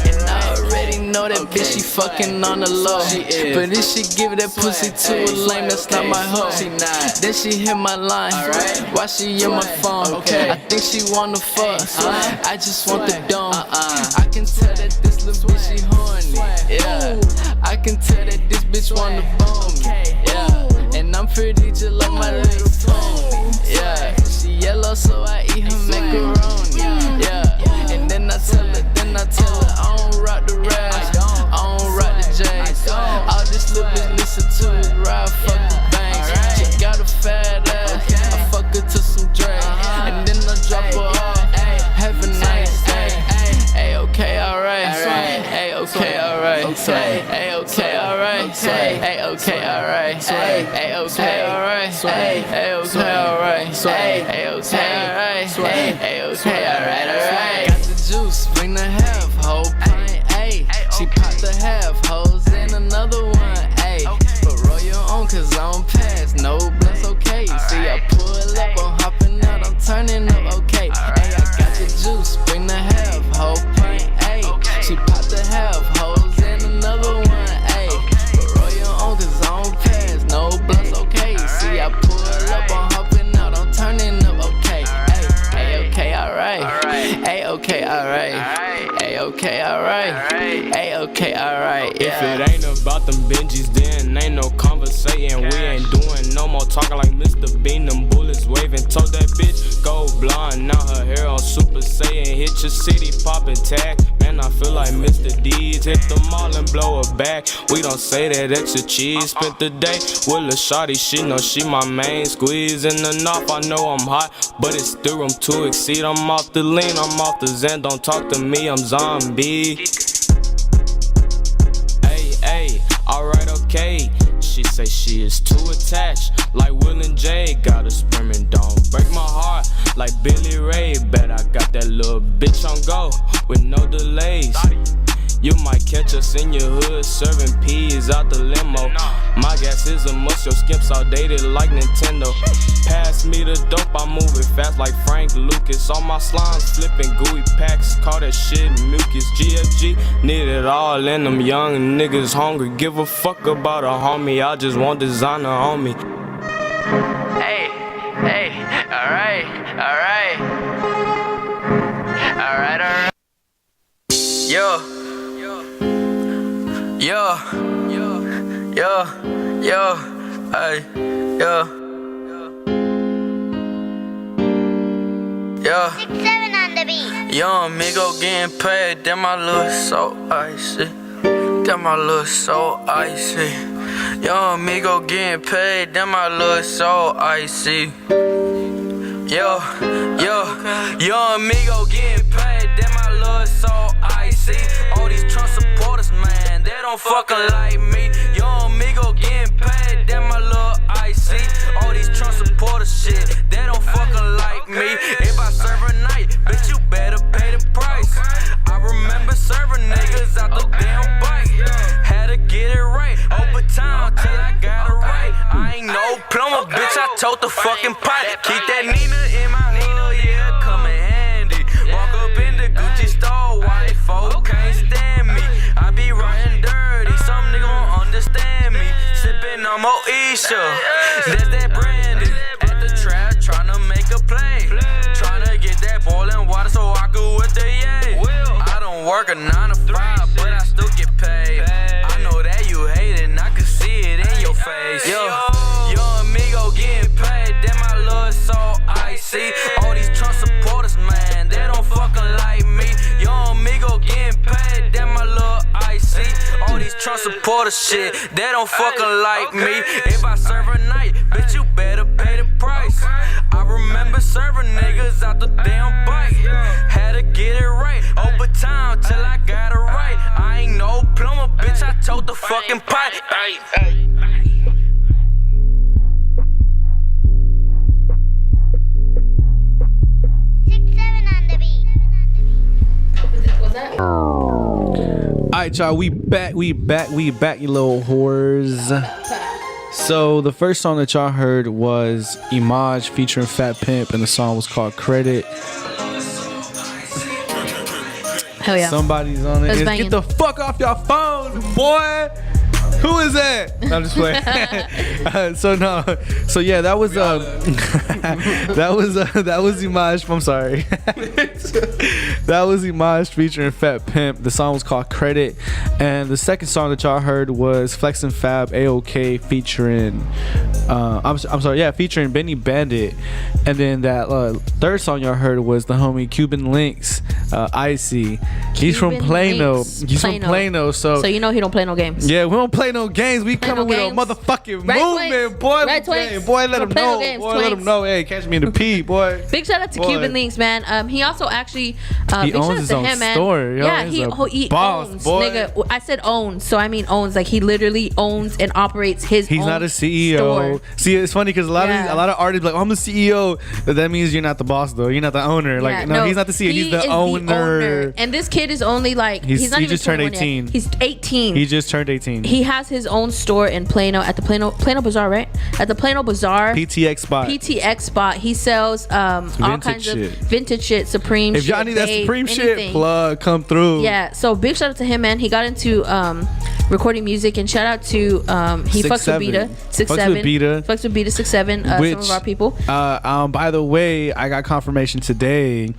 And I already know that bitch, she fucking on the low. But if she give that pussy to a lame, that's not my hoe. Then she hit my line, why she in my phone? I think she wanna fuck, I just want the dome. I can tell that this little bitch, she horny. Yeah, I can tell that this bitch wanna bone me. Yeah, and I'm pretty just like my little pony. Yeah, she yellow, so I eat her macaroni. Yeah, and then I tell her, I don't rock the raps, I don't rock the J's. All this little bitch listen to is ride, fuck the banks. She got a fat ass, I fuck her to some Dre, and then I drop her off. Have a nice day. Ay, okay, alright. Ay, okay, alright. Ay, okay, alright. Ay, okay, alright. Ay, okay, alright. Ay, okay, alright. Ay, okay, alright. Ay, okay, alright. Got the juice, bring the half, whole pint, ayy. She popped the half, hoes in another one, ayy. But roll your own, cause I don't pass, no bless, okay. See, I pull up, I'm hopping out, I'm turning up, okay. Ayy, I got the juice, bring the half, whole pint, ayy. She popped the half, hoes in another one, ayy. But roll your own, cause I don't pass, no bless, okay. See, I pull up, I'm hopping out, I'm turning up, okay. Ayy, okay, alright. Ayy, okay, alright. Ayy, okay, alright. Ayy, okay, alright, yeah. If it ain't about them Benjis, then ain't no conversating. We ain't doing no more talking like Mr. Bean. Them bullets waving. Told that bitch go blind. Now her hair on Super Saiyan. Hit your city, poppin' tag. Man, I feel like Mr. D's. Hit the mall and blow her back. We don't say that extra cheese. Spent the day with a shawty. She know she my main. Squeezing enough. I know I'm hot, but it's still room to exceed. I'm off the lean, I'm off the zen. Don't talk to me, I'm zombie. Hey, alright, okay. She say she is too attached, like Will and Jay. Got her screaming, don't break my heart, like Billy Ray. Bet I got that little bitch on go, with no delays. You might catch us in your hood, serving peas out the limo. My gas is a must, your skips outdated like Nintendo. Pass me the dope, I'm moving fast like Frank Lucas. All my slimes flipping gooey packs, call that shit mucus. GFG, need it all in them young niggas hungry. Give a fuck about a homie, I just want designer on me. Hey, alright. Yo, hey, yo. 6-7 on the beat. Young amigo getting paid, damn my look so icy. Damn my look so icy. Young amigo getting paid, damn my look so icy. Yo, young amigo getting paid, damn my look so icy. All these Trump supporters, man, they don't fucking like me. Young amigo getting paid, damn my look icy. All these Trump supporters shit, they don't fucking like me. If I serve a night, bitch, you better pay the price. I remember serving niggas out the damn bike. Had to get it right, overtime till I got it right. I ain't no plumber, bitch, I told the fucking pipe. Keep that Nina in my hood, yeah, come in handy. Walk up in the Gucci store, why they folk can't stand me. I be riding dirty, some nigga won't understand me. Sippin' no more Isha. That's that Brandy at the trap, tryna make a play. Tryna get that boiling water so I could with the yay. I don't work a 9 to 5, but I still get paid. I know that you hate it, and I can see it in your face. Yo, amigo getting paid, then my love so icy. All these Trump supporters, man, they don't fucking like me. Yo, amigo getting paid, then my love icy. All these Trump supporters shit, they don't fucking like me. If I serve a night, bitch, you better pay the price. I remember serving niggas out the damn bike. Had to get it right, over time till I got it right. I ain't no plumber, bitch, I told the fucking pipe. 6-7 on the beat. Was that? Alright, y'all, we back, you little whores. So the first song that y'all heard was Imaj featuring Fat Pimp, and the song was called Credit. Hell yeah. Somebody's on it. Banging. Get the fuck off your phones, boy. Who is that? No, I'm just playing. So yeah, that was that was Imaj. I'm sorry. That was Imaj featuring Fat Pimp. The song was called Credit, and the second song that y'all heard was Flex and Fab AOK featuring featuring Benny Bandit, and then that third song y'all heard was the homie Cuban Links, Icy. He's from Plano. He's from Plano, so you know he don't play no games. Yeah, we don't play no games. We coming with a motherfucking movement, boy. Boy, let them know. Boy, let them know. Hey, catch me in the P, boy. Big shout out to Cuban Links, man. He also actually he owns his own store. Yo, yeah, he boss, owns, boy. nigga. I said owns, so I mean owns. Like he literally owns and operates his. He's own not a CEO. store. See, it's funny because a lot of artists be like, oh, I'm the CEO, but that means you're not the boss though. You're not the owner. Like no, he's not the CEO. He's the owner. And this kid is only like he's not he even just turned 18. Yet. He's 18. He just turned 18. He has his own store in Plano at the Plano Bazaar, right? At the Plano Bazaar. PTX spot. He sells all kinds of vintage shit, Supreme shit. If y'all need that Supreme shit, plug, come through. Yeah, so big shout out to him, man. He got into recording music, and shout out to he fucks with Beta 6-7. Fucks with Beta 6-7. Some of our people. By the way, I got confirmation today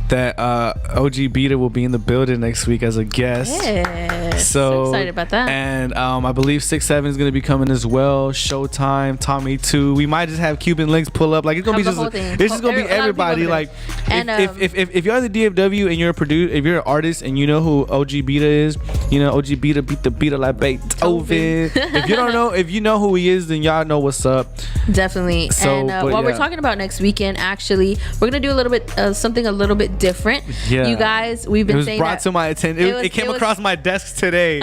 that OG Beta will be in the building next week as a guest. Yeah, so excited about that. And I believe 6-7 is gonna be coming as well. Showtime, Tommy 2. We might just have Cuban Links pull up. Like it's gonna be just it's just gonna be everybody. Like and if you're in the DFW and you're a producer, if you're an artist and you know who OG Beta is, you know OG Beta beat the Beta like Beethoven. If you don't know, if you know who he is, then y'all know what's up. Definitely. So, and what we're talking about next weekend, actually, we're gonna do a little bit something a little bit different. Yeah. You guys, we've been saying it was brought to my attention. It came across my desk today.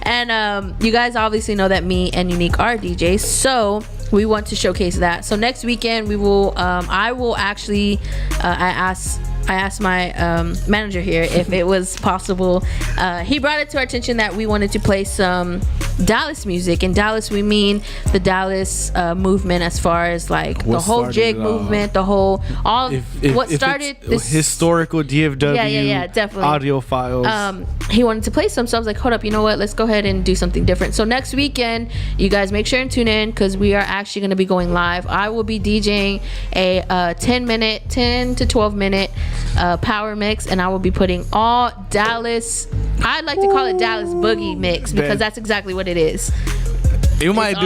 And you guys obviously know that me and Unique are DJs, so we want to showcase that. So next weekend we will I will actually I asked my manager here if it was possible. He brought it to our attention that we wanted to play some Dallas music. In Dallas, we mean the Dallas movement, as far as like the whole jig movement, the whole what started this historical DFW. Yeah, definitely audio files. He wanted to play some, so I was like, hold up, you know what? Let's go ahead and do something different. So next weekend, you guys make sure and tune in because we are actually going to be going live. I will be DJing a 10 to 12 minute power mix, and I will be putting all Dallas. I'd like to call it Dallas Boogie Mix because that's exactly what it is. We might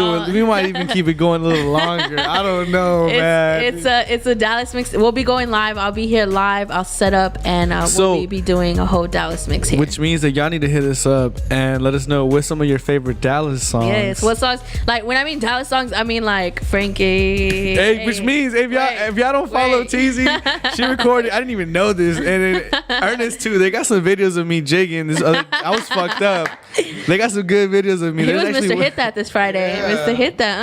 even keep it going a little longer. I don't know, man. It's a Dallas mix. We'll be going live. I'll be here live. I'll set up and we'll be doing a whole Dallas mix here. Which means that y'all need to hit us up and let us know what's some of your favorite Dallas songs. Yes, what songs? Like when I mean Dallas songs, I mean like Frankie. Hey, which means if y'all don't follow Teezy, she recorded. I didn't even know this, and then Ernest too. They got some videos of me jigging. I was fucked up. They got some good videos of me. He was Mr. Hit That this Friday. Yeah. Mr. Hit That.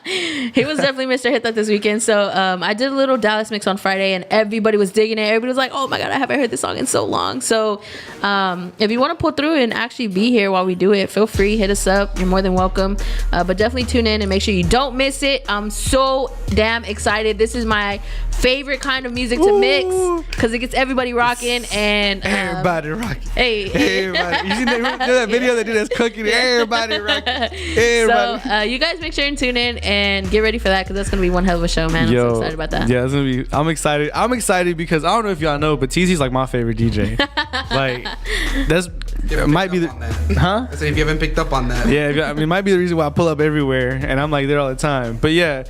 He was definitely Mr. Hit That this weekend. So I did a little Dallas mix on Friday, and everybody was digging it. Everybody was like, "Oh my god, I haven't heard this song in so long." So if you want to pull through and actually be here while we do it, feel free, hit us up. You're more than welcome. But definitely tune in and make sure you don't miss it. I'm so damn excited. This is my favorite kind of music to mix because it gets everybody rocking and everybody rocking. Hey, everybody. You see that video they did that's cooking? Everybody rocking. Everybody. So you guys make sure and tune in and get ready for that because that's gonna be one hell of a show, man. I'm so excited about that. Yeah, it's gonna be. I'm excited. I'm excited because I don't know if y'all know, but TZ's like my favorite DJ. Like that's might be the huh? I say if you haven't picked up on that. Yeah, I mean, it might be the reason why I pull up everywhere and I'm like there all the time. But yeah,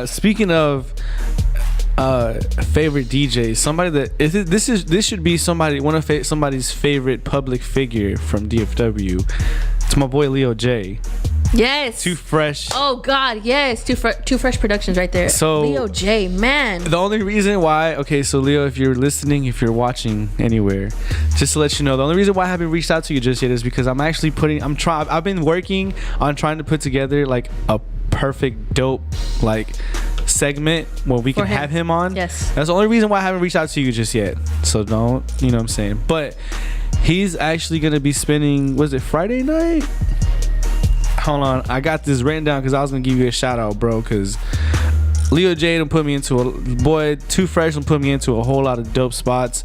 speaking of favorite DJs, somebody that this should be somebody's favorite public figure from DFW. It's my boy Leo J. Yes. Too Fresh. Oh God, yes. Too Fresh Productions right there. So Leo J, man. The only reason why, okay, so Leo, if you're listening, if you're watching anywhere, just to let you know, the only reason why I haven't reached out to you just yet is because I've been working on trying to put together like a perfect dope like segment where we can have him on. Yes. That's the only reason why I haven't reached out to you just yet. So don't, you know what I'm saying? But he's actually gonna be spending, was it Friday night? Hold on, I got this written down because I was gonna give you a shout out, bro, because Leo J done put me into Too Fresh done put me into a whole lot of dope spots.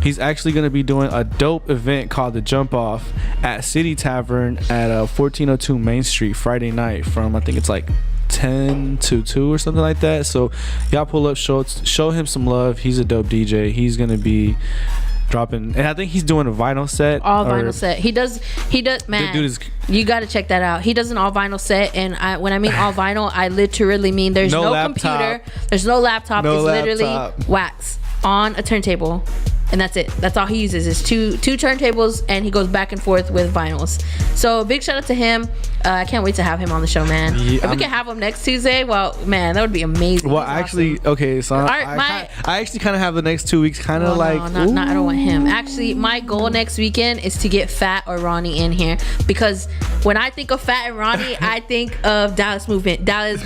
He's actually gonna be doing a dope event called the Jump Off at City Tavern at 1402 Main Street Friday night from I think it's like 10 to 2 or something like that. So y'all pull up, show him some love. He's a dope DJ. He's gonna be dropping, and I think he's doing a vinyl set. All vinyl set. He does, man. Dude is, you got to check that out. He does an all vinyl set, and when I mean all vinyl, I literally mean there's no computer, there's no laptop. It's literally wax on a turntable, and that's it. That's all he uses is two turntables, and he goes back and forth with vinyls. So big shout out to him. I can't wait to have him on the show, man. Yeah, if we can have him next Tuesday, well, man, that would be amazing. Well, actually, awesome. Okay, so I actually kind of have the next 2 weeks kind of like. No, I don't want him. Actually, my goal next weekend is to get Fat or Ronnie in here because when I think of Fat and Ronnie, I think of Dallas Movement. Dallas.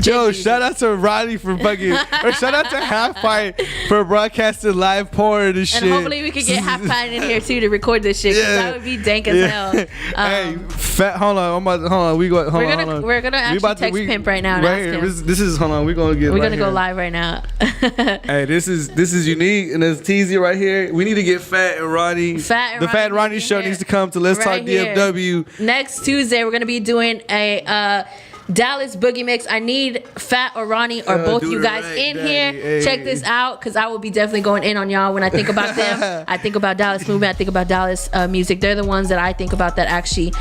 Yo, shout out to Ronnie for fucking, or shout out to Half Pint for broadcasting live porn and shit. And hopefully we could get Half Pint in here too to record this shit. Yeah. That would be dank as hell. Hey, Fat, hold on. We're gonna actually text Pimp right now. Right here. This is hold on. We're gonna go live right now. Hey, this is unique, and there's TZ right here. We need to get Fat and Ronnie. The Fat and Ronnie show needs to come to Let's Talk DFW. Next Tuesday, we're gonna be doing a Dallas Boogie Mix. I need Fat or Ronnie or both you guys in here. Hey. Check this out because I will be definitely going in on y'all. When I think about them, I think about Dallas Movement. I think about Dallas music. They're the ones that I think about that actually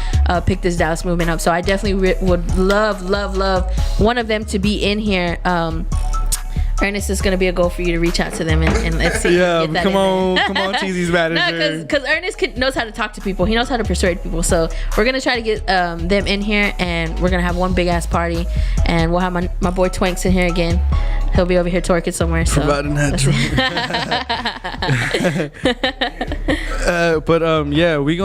pick this Dallas Movement up. So I definitely would love one of them to be in here. Ernest, is gonna be a goal for you to reach out to them and let's see. Yeah, come on, TZ's manager. No, because Ernest knows how to talk to people. He knows how to persuade people. So we're gonna try to get them in here, and we're gonna have one big ass party, and we'll have my boy Twanks in here again. He'll be over here twerking somewhere. So. Providing that. Yeah, we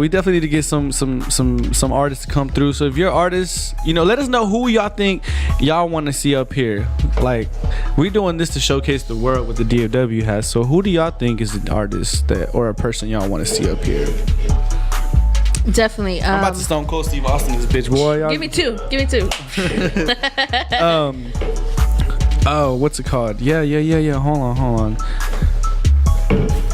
definitely need to get some artists to come through. So if you're artists, let us know who y'all think y'all want to see up here. Like, we're doing this to showcase the world what the DFW has. So who do y'all think is an artist or a person y'all want to see up here? Definitely. I'm about to Stone Cold Steve Austin this bitch, boy. Give me two. Oh, what's it called? Yeah. Hold on.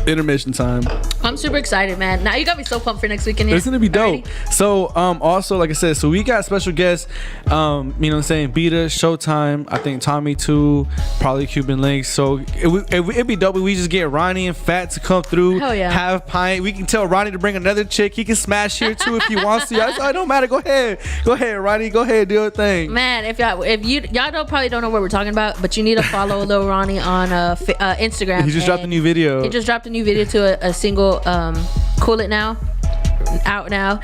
Intermission time. I'm super excited, man. Now you got me so pumped for next weekend. It's gonna be dope. Already? So also, like I said, so we got special guests, you know what I'm saying, Beta, Showtime, I think Tommy too, probably Cuban Links. So it'd be dope if we just get Ronnie and Fat to come through. Hell yeah. Have Pint. We can tell Ronnie to bring another chick. He can smash here too if he wants to. It don't matter. Go ahead, Ronnie. Go ahead, do your thing. Man, if y'all probably don't know what we're talking about, but you need to follow Lil Ronnie on Instagram. He just dropped a new video. He just dropped a new video to a single, Cool It Now, out now.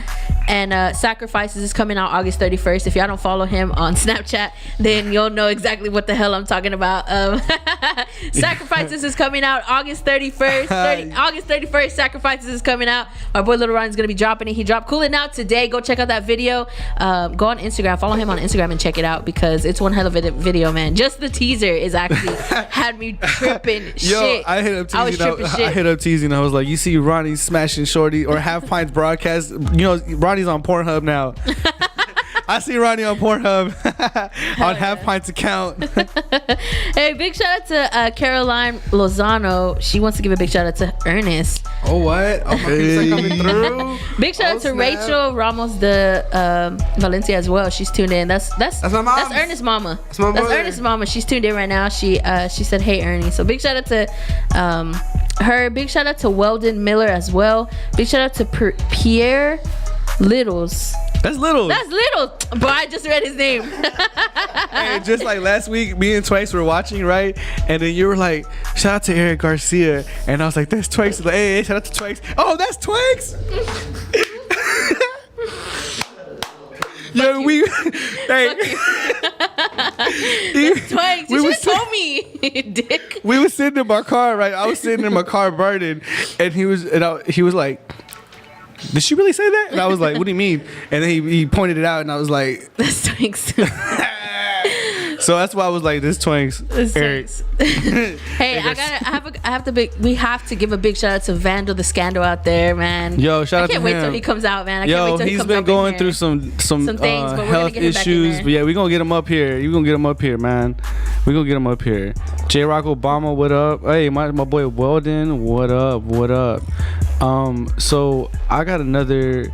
And Sacrifices is coming out August 31st. If y'all don't follow him on Snapchat, then you'll know exactly what the hell I'm talking about. Sacrifices is coming out August 31st. August 31st, Sacrifices is coming out. Our boy Little Ron's gonna be dropping it. He dropped Cool It Now today. Go check out that video. Go on Instagram, follow him on Instagram and check it out because it's one hell of a video, man. Just the teaser is actually had me tripping shit. I hit up teasing. I was like, you see Ronnie smashing Shorty or Half Pints broadcast. You know, Ronnie's on Pornhub now. I see Ronnie on Pornhub on Half Pints account. Hey, big shout out to Caroline Lozano. She wants to give a big shout out to Ernest. Oh, what? Oh, my pizza coming through. Big shout out to Rachel Ramos de Valencia as well. She's tuned in. That's my mom. That's Ernest's mama. That's Ernest's mama. She's tuned in right now. She said, "Hey, Ernie." So big shout out to her. Big shout out to Weldon Miller as well. Big shout out to Pierre Littles. That's Little. But I just read his name. Hey, just like last week, me and Twice were watching, right? And then you were like, shout out to Eric Garcia. And I was like, that's Twice. Like, hey, shout out to Twice. Oh, that's Twice. Yo, we. Hey. Twice. You should have told me, dick. We was sitting in my car, right? I was sitting in my car burning. And he was like, did she really say that? And I was like, what do you mean? And then he pointed it out and I was like, that's Twinks. So that's why I was like, this Twinks. Eric. Hey, we have to give a big shout out to Vandal the Scandal out there, man. Yo, shout out to him. I can't wait till he comes out, man. I can't wait till he comes he's been going through some things, but health issues. But yeah, we're gonna get him up here. You're gonna get him up here, man. We're gonna get him up here. J Rock Obama, what up? Hey, my boy Weldon, what up? So I got another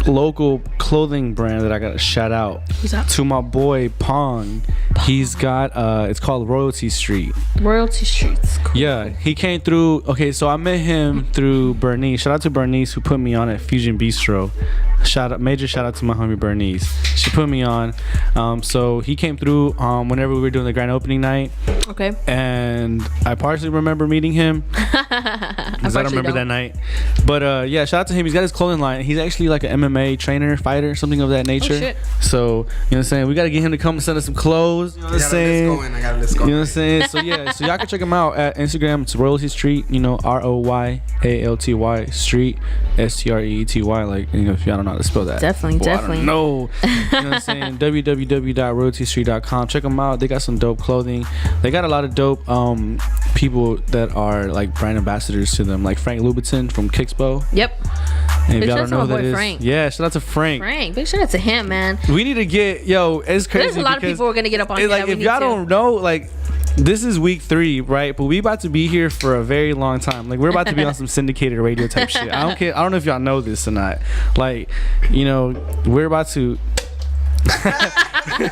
local clothing brand that I gotta shout out to my boy Pong. He's got it's called Royalty Street. Royalty Street's cool. Yeah, he came through. Okay, so I met him through Bernice. Shout out to Bernice who put me on at Fusion Bistro. Major shout out to my homie Bernice. She put me on. So he came through whenever we were doing the grand opening night. Okay. And I partially remember meeting him because I don't remember that night. But yeah, shout out to him. He's got his clothing line. He's actually like an MMA trainer, fighter, something of that nature. Oh, shit. So you know what I'm saying? We got to get him to come and send us some clothes. You know what I'm saying? I got a list going. You know what I'm saying? So yeah, so y'all can check him out at Instagram. It's Royalty Street. You know, ROYALTY Street, STREETY. Like, you know, if y'all don't know how to spell that. Definitely. I don't know. You know what I'm saying? www.royaltystreet.com. Check them out. They got some dope clothing. They got a lot of dope people that are like brand ambassadors to them, like Frank Louboutin from Kickspo. Yep. And if y'all don't know who that is, Frank. Yeah, shout out to Frank. Big shout out to him, man. We need to get it's crazy. There's a lot of people who are gonna get up on like if y'all don't know, like, this is week 3, right? But we about to be here for a very long time. Like, we're about to be on some syndicated radio type shit. I don't care. I don't know if y'all know this or not. Like, you know, we're about to. You're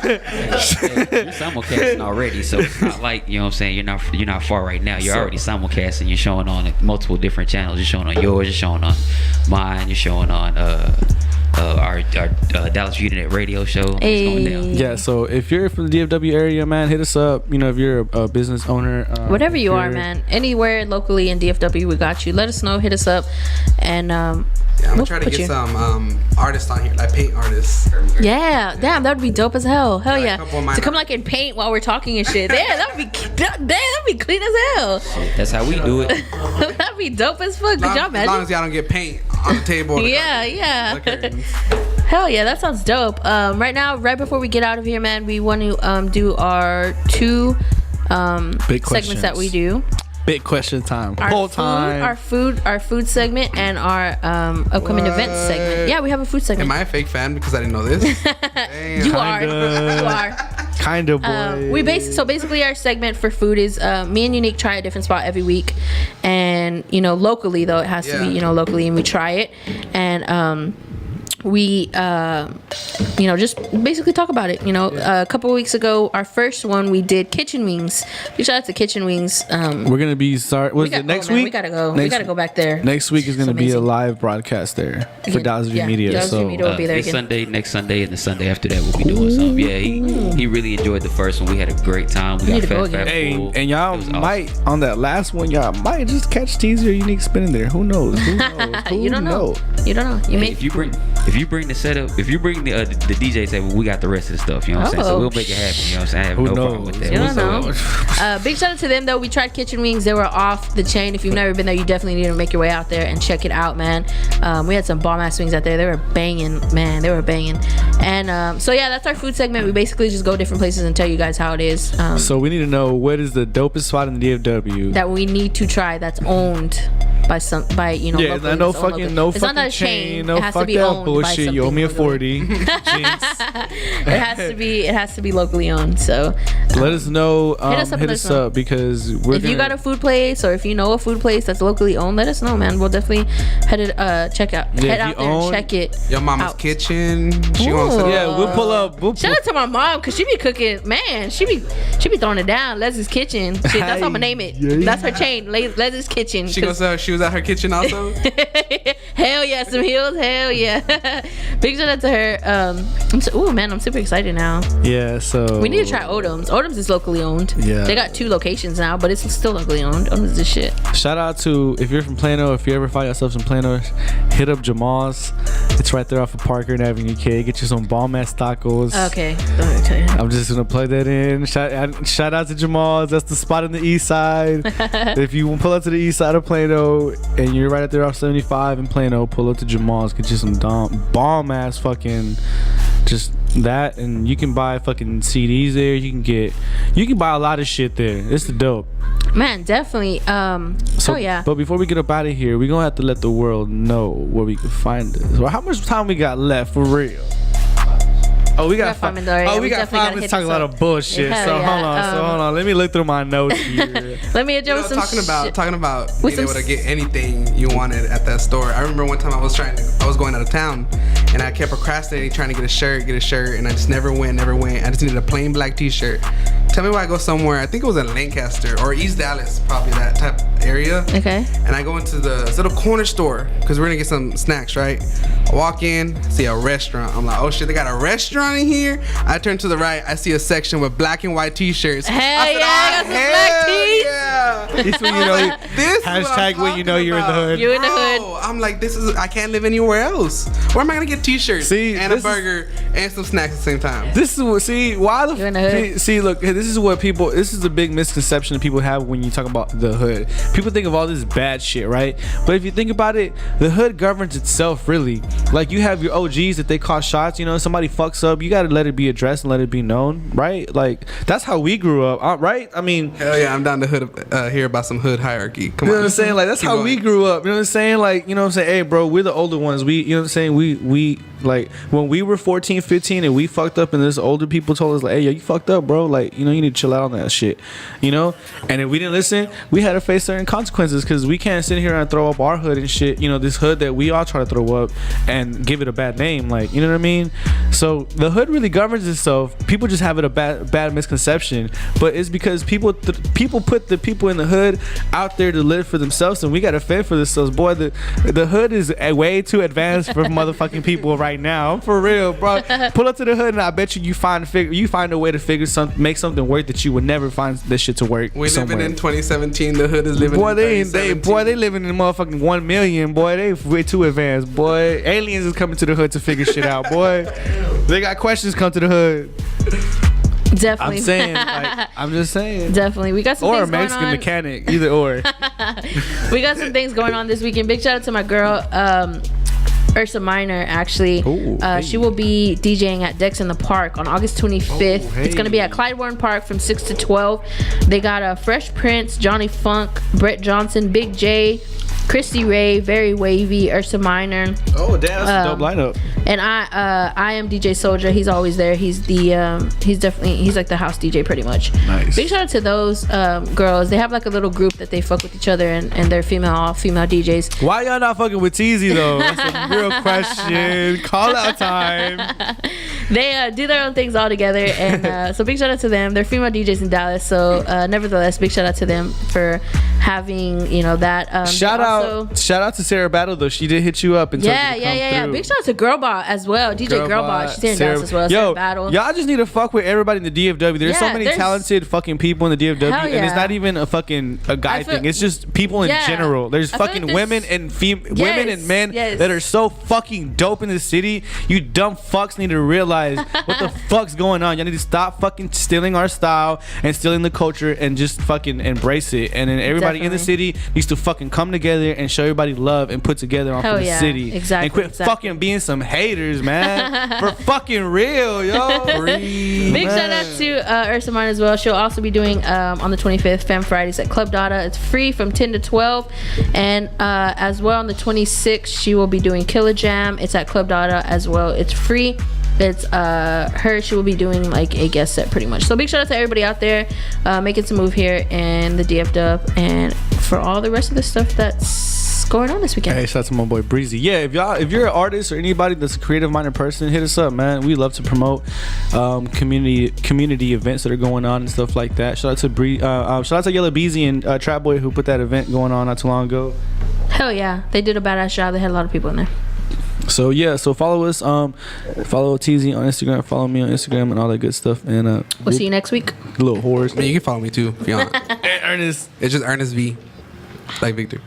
simulcasting already, so it's not like, you know what I'm saying, you're not far right now. You're already simulcasting. You're showing on multiple different channels. You're showing on yours. You're showing on mine. You're showing on our Dallas Unit radio show. Hey. It's going down. Yeah, so if you're from the DFW area, man, hit us up. You know, if you're a business owner, whatever you are, man, anywhere locally in DFW, we got you. Let us know. Hit us up, and I'm gonna try to get some artists on here, like paint artists. Yeah, damn, that would be dope as hell. Hell yeah, to come like and paint while we're talking and shit. Yeah, that'd be clean as hell. That's how we do it. That'd be dope as fuck. Good job, man. As long as y'all don't get paint on the table. Yeah. Hell yeah, that sounds dope. Right now, right before we get out of here, man, we want to do our 2 segments that we do. Big question time. Our food segment and our upcoming events segment. Yeah, we have a food segment. Am I a fake fan because I didn't know this? You are. Kind of, boy. Basically our segment for food is me and Unique try a different spot every week, and you know, locally though, it has to be, you know, locally, and we try it, and we just basically talk about it. A couple of weeks ago, our first one, we did kitchen wings. Big shout out to kitchen wings. We're gonna be next week? We gotta go. We gotta go back there. Next week is gonna be a live broadcast there for Dallas View Media. Dallas View Media will be there again. Next Sunday, and the Sunday after that we'll be doing something. Yeah, he really enjoyed the first one. We had a great time. We got fat full. And y'all might on that last one, y'all might just catch Teaser or Unique spinning there. Who knows? You don't know. If you bring the setup, if you bring the DJ table, we got the rest of the stuff. You know what I'm saying? So we'll make it happen. You know what I'm saying? I have no problem with that. You don't know. Big shout out to them though. We tried kitchen wings. They were off the chain. If you've never been there, you definitely need to make your way out there and check it out, man. We had some bomb ass wings out there. They were banging, man. They were banging. And so yeah, that's our food segment. We basically just go different places and tell you guys how it is. So we need to know what is the dopest spot in the DFW that we need to try. That's owned by yeah, no fucking chain, no fucking bullshit. You owe me a 40. It has to be locally owned. So let us know. Hit us up because if you got a food place or if you know a food place that's locally owned, let us know, man. We'll definitely head out there and check it. Your mama's kitchen. She wants to. Yeah, we'll pull up. Shout out to my mom because she be cooking. Man, she be throwing it down. Leslie's Kitchen. Shit, that's how I'm gonna name it. That's her chain. Leslie's Kitchen. She was at her kitchen also. Hell yeah, some heels. Hell yeah. Big shout out to her. I'm super excited now. Yeah, so we need to try Odom's. Odom's is locally owned. Yeah, they got 2 locations now, but it's still locally owned. Odom's is shit. Shout out to, if you're from Plano, if you ever find yourself in Plano, hit up Jamal's. It's right there off of Parker and Avenue K. Get you some bomb ass tacos. Okay. I'm just gonna plug that in. Shout out to Jamal's. That's the spot on the east side. If you pull up to the east side of Plano and you're right up there off 75 in Plano, pull up to Jamal's. Get you some bomb ass fucking just that, and you can buy fucking CDs there. You can buy a lot of shit there. It's the dope, man. Definitely. Yeah. But before we get up out of here, we're gonna have to let the world know where we can find this. Well, how much time we got left for real? Oh, we got 5 minutes. Oh, we got 5 minutes talking a lot of bullshit. Yeah, so hold on. Let me look through my notes here. Let me adjust some talking about being able to get anything you wanted at that store. I remember one time I was going out of town and I kept procrastinating trying to get a shirt, and I just never went. I just needed a plain black t-shirt. Tell me why I go somewhere. I think it was in Lancaster or East Dallas, probably that type area. Okay. And I go into this little corner store because we're gonna get some snacks, right? I walk in, see a restaurant. I'm like, oh shit, they got a restaurant in here. I turn to the right, I see a section with black and white t-shirts. I got some black tees. Yeah. This when you know. This hashtag when you know you're in the hood. You're in the hood. I'm like, I can't live anywhere else. Where am I gonna get t-shirts and a burger and some snacks at the same time? This is what. Look, this is a big misconception that people have when you talk about the hood. People think of all this bad shit, right? But if you think about it, the hood governs itself, really. Like, you have your OGs that they call shots. Somebody fucks up, you gotta let it be addressed and let it be known, right? Like, that's how we grew up, right? I mean, hell yeah, I'm down to hear about some hood hierarchy. Come on. You know what I'm saying? Like, that's how we grew up. You know what I'm saying? Like, you know what I'm saying? Hey, bro, we're the older ones. You know what I'm saying? We like, when we were 14, 15 and we fucked up and this older people told us, like, hey, yo, you fucked up, bro. Like, you need to chill out on that shit. And if we didn't listen, we had to face certain consequences because we can't sit here and throw up our hood and shit. This hood that we all try to throw up and give it a bad name. Like, you know what I mean? So the hood really governs itself. People just have it a bad misconception, but it's because people put the people in the hood out there to live for themselves, and we gotta fend for themselves. Boy, the hood is way too advanced for motherfucking people right now. I'm for real, bro. Pull up to the hood and I bet you find a way to make something work that you would never find this shit to work. We living in 2017. The hood is living. Boy, they living in motherfucking 1 million. Boy, they way too advanced. Boy, aliens is coming to the hood to figure shit out. Boy, they got questions. Come to the hood. Definitely. I'm just saying. Definitely. We got some things going on. Or a Mexican mechanic. Either or. We got some things going on this weekend. Big shout out to my girl, Ursa Minor, actually. Ooh, hey. She will be DJing at Dex in the Park on August 25th. Hey. It's going to be at Clydeborn Park from 6 to 12. They got Fresh Prince, Johnny Funk, Brett Johnson, Big J, Christy Ray, very wavy. Ursa Minor. Oh damn, that's a dope lineup. And I am DJ Soldier. He's always there. He's he's like the house DJ pretty much. Nice. Big shout out to those girls. They have like a little group that they fuck with each other, and they're all female DJs. Why y'all not fucking with Teasy though? That's a real question. Call out time. They do their own things all together, and so big shout out to them. They're female DJs in Dallas, so nevertheless, big shout out to them for having that. Shout out to Sarah Battle though. She did hit you up and yeah. Big shout out to Girlbot as well. DJ Girlbot. She's in Dallas as well. Sarah Battle. Y'all just need to fuck with everybody in the DFW. There's so many talented fucking people in the DFW, and it's not even a guy thing. It's just people in general. There's fucking women and women and men that are so fucking dope in the city. You dumb fucks need to realize what the fuck's going on. Y'all need to stop fucking stealing our style and stealing the culture and just fucking embrace it. And then everybody in the city needs to fucking come together and show everybody love and put together on for the city. Exactly. And quit fucking being some haters, man. For fucking real, yo. Big shout out to Ursa Minor as well. She'll also be doing on the 25th Femme Fridays at Club Dada. It's free from 10 to 12. And as well on the 26th, she will be doing Killer Jam. It's at Club Dada as well. It's free. It's her. She will be doing like a guest set pretty much. So big shout out to everybody out there making some move here in the DFW and for all the rest of the stuff that's going on this weekend. Hey, shout out to my boy Breezy. Yeah, if you're an artist or anybody that's a creative minded person, hit us up, man. We love to promote community events that are going on and stuff like that. Shout out to shout out to Yellow Beezy and Trap Boy who put that event going on not too long ago. Hell yeah, they did a badass job. They had a lot of people in there. So yeah, so follow us, follow TZ on Instagram, follow me on Instagram and all that good stuff. And we'll see you next week. Little whores. I mean, you can follow me too if you want. Ernest. It's just Ernest V, like Victor.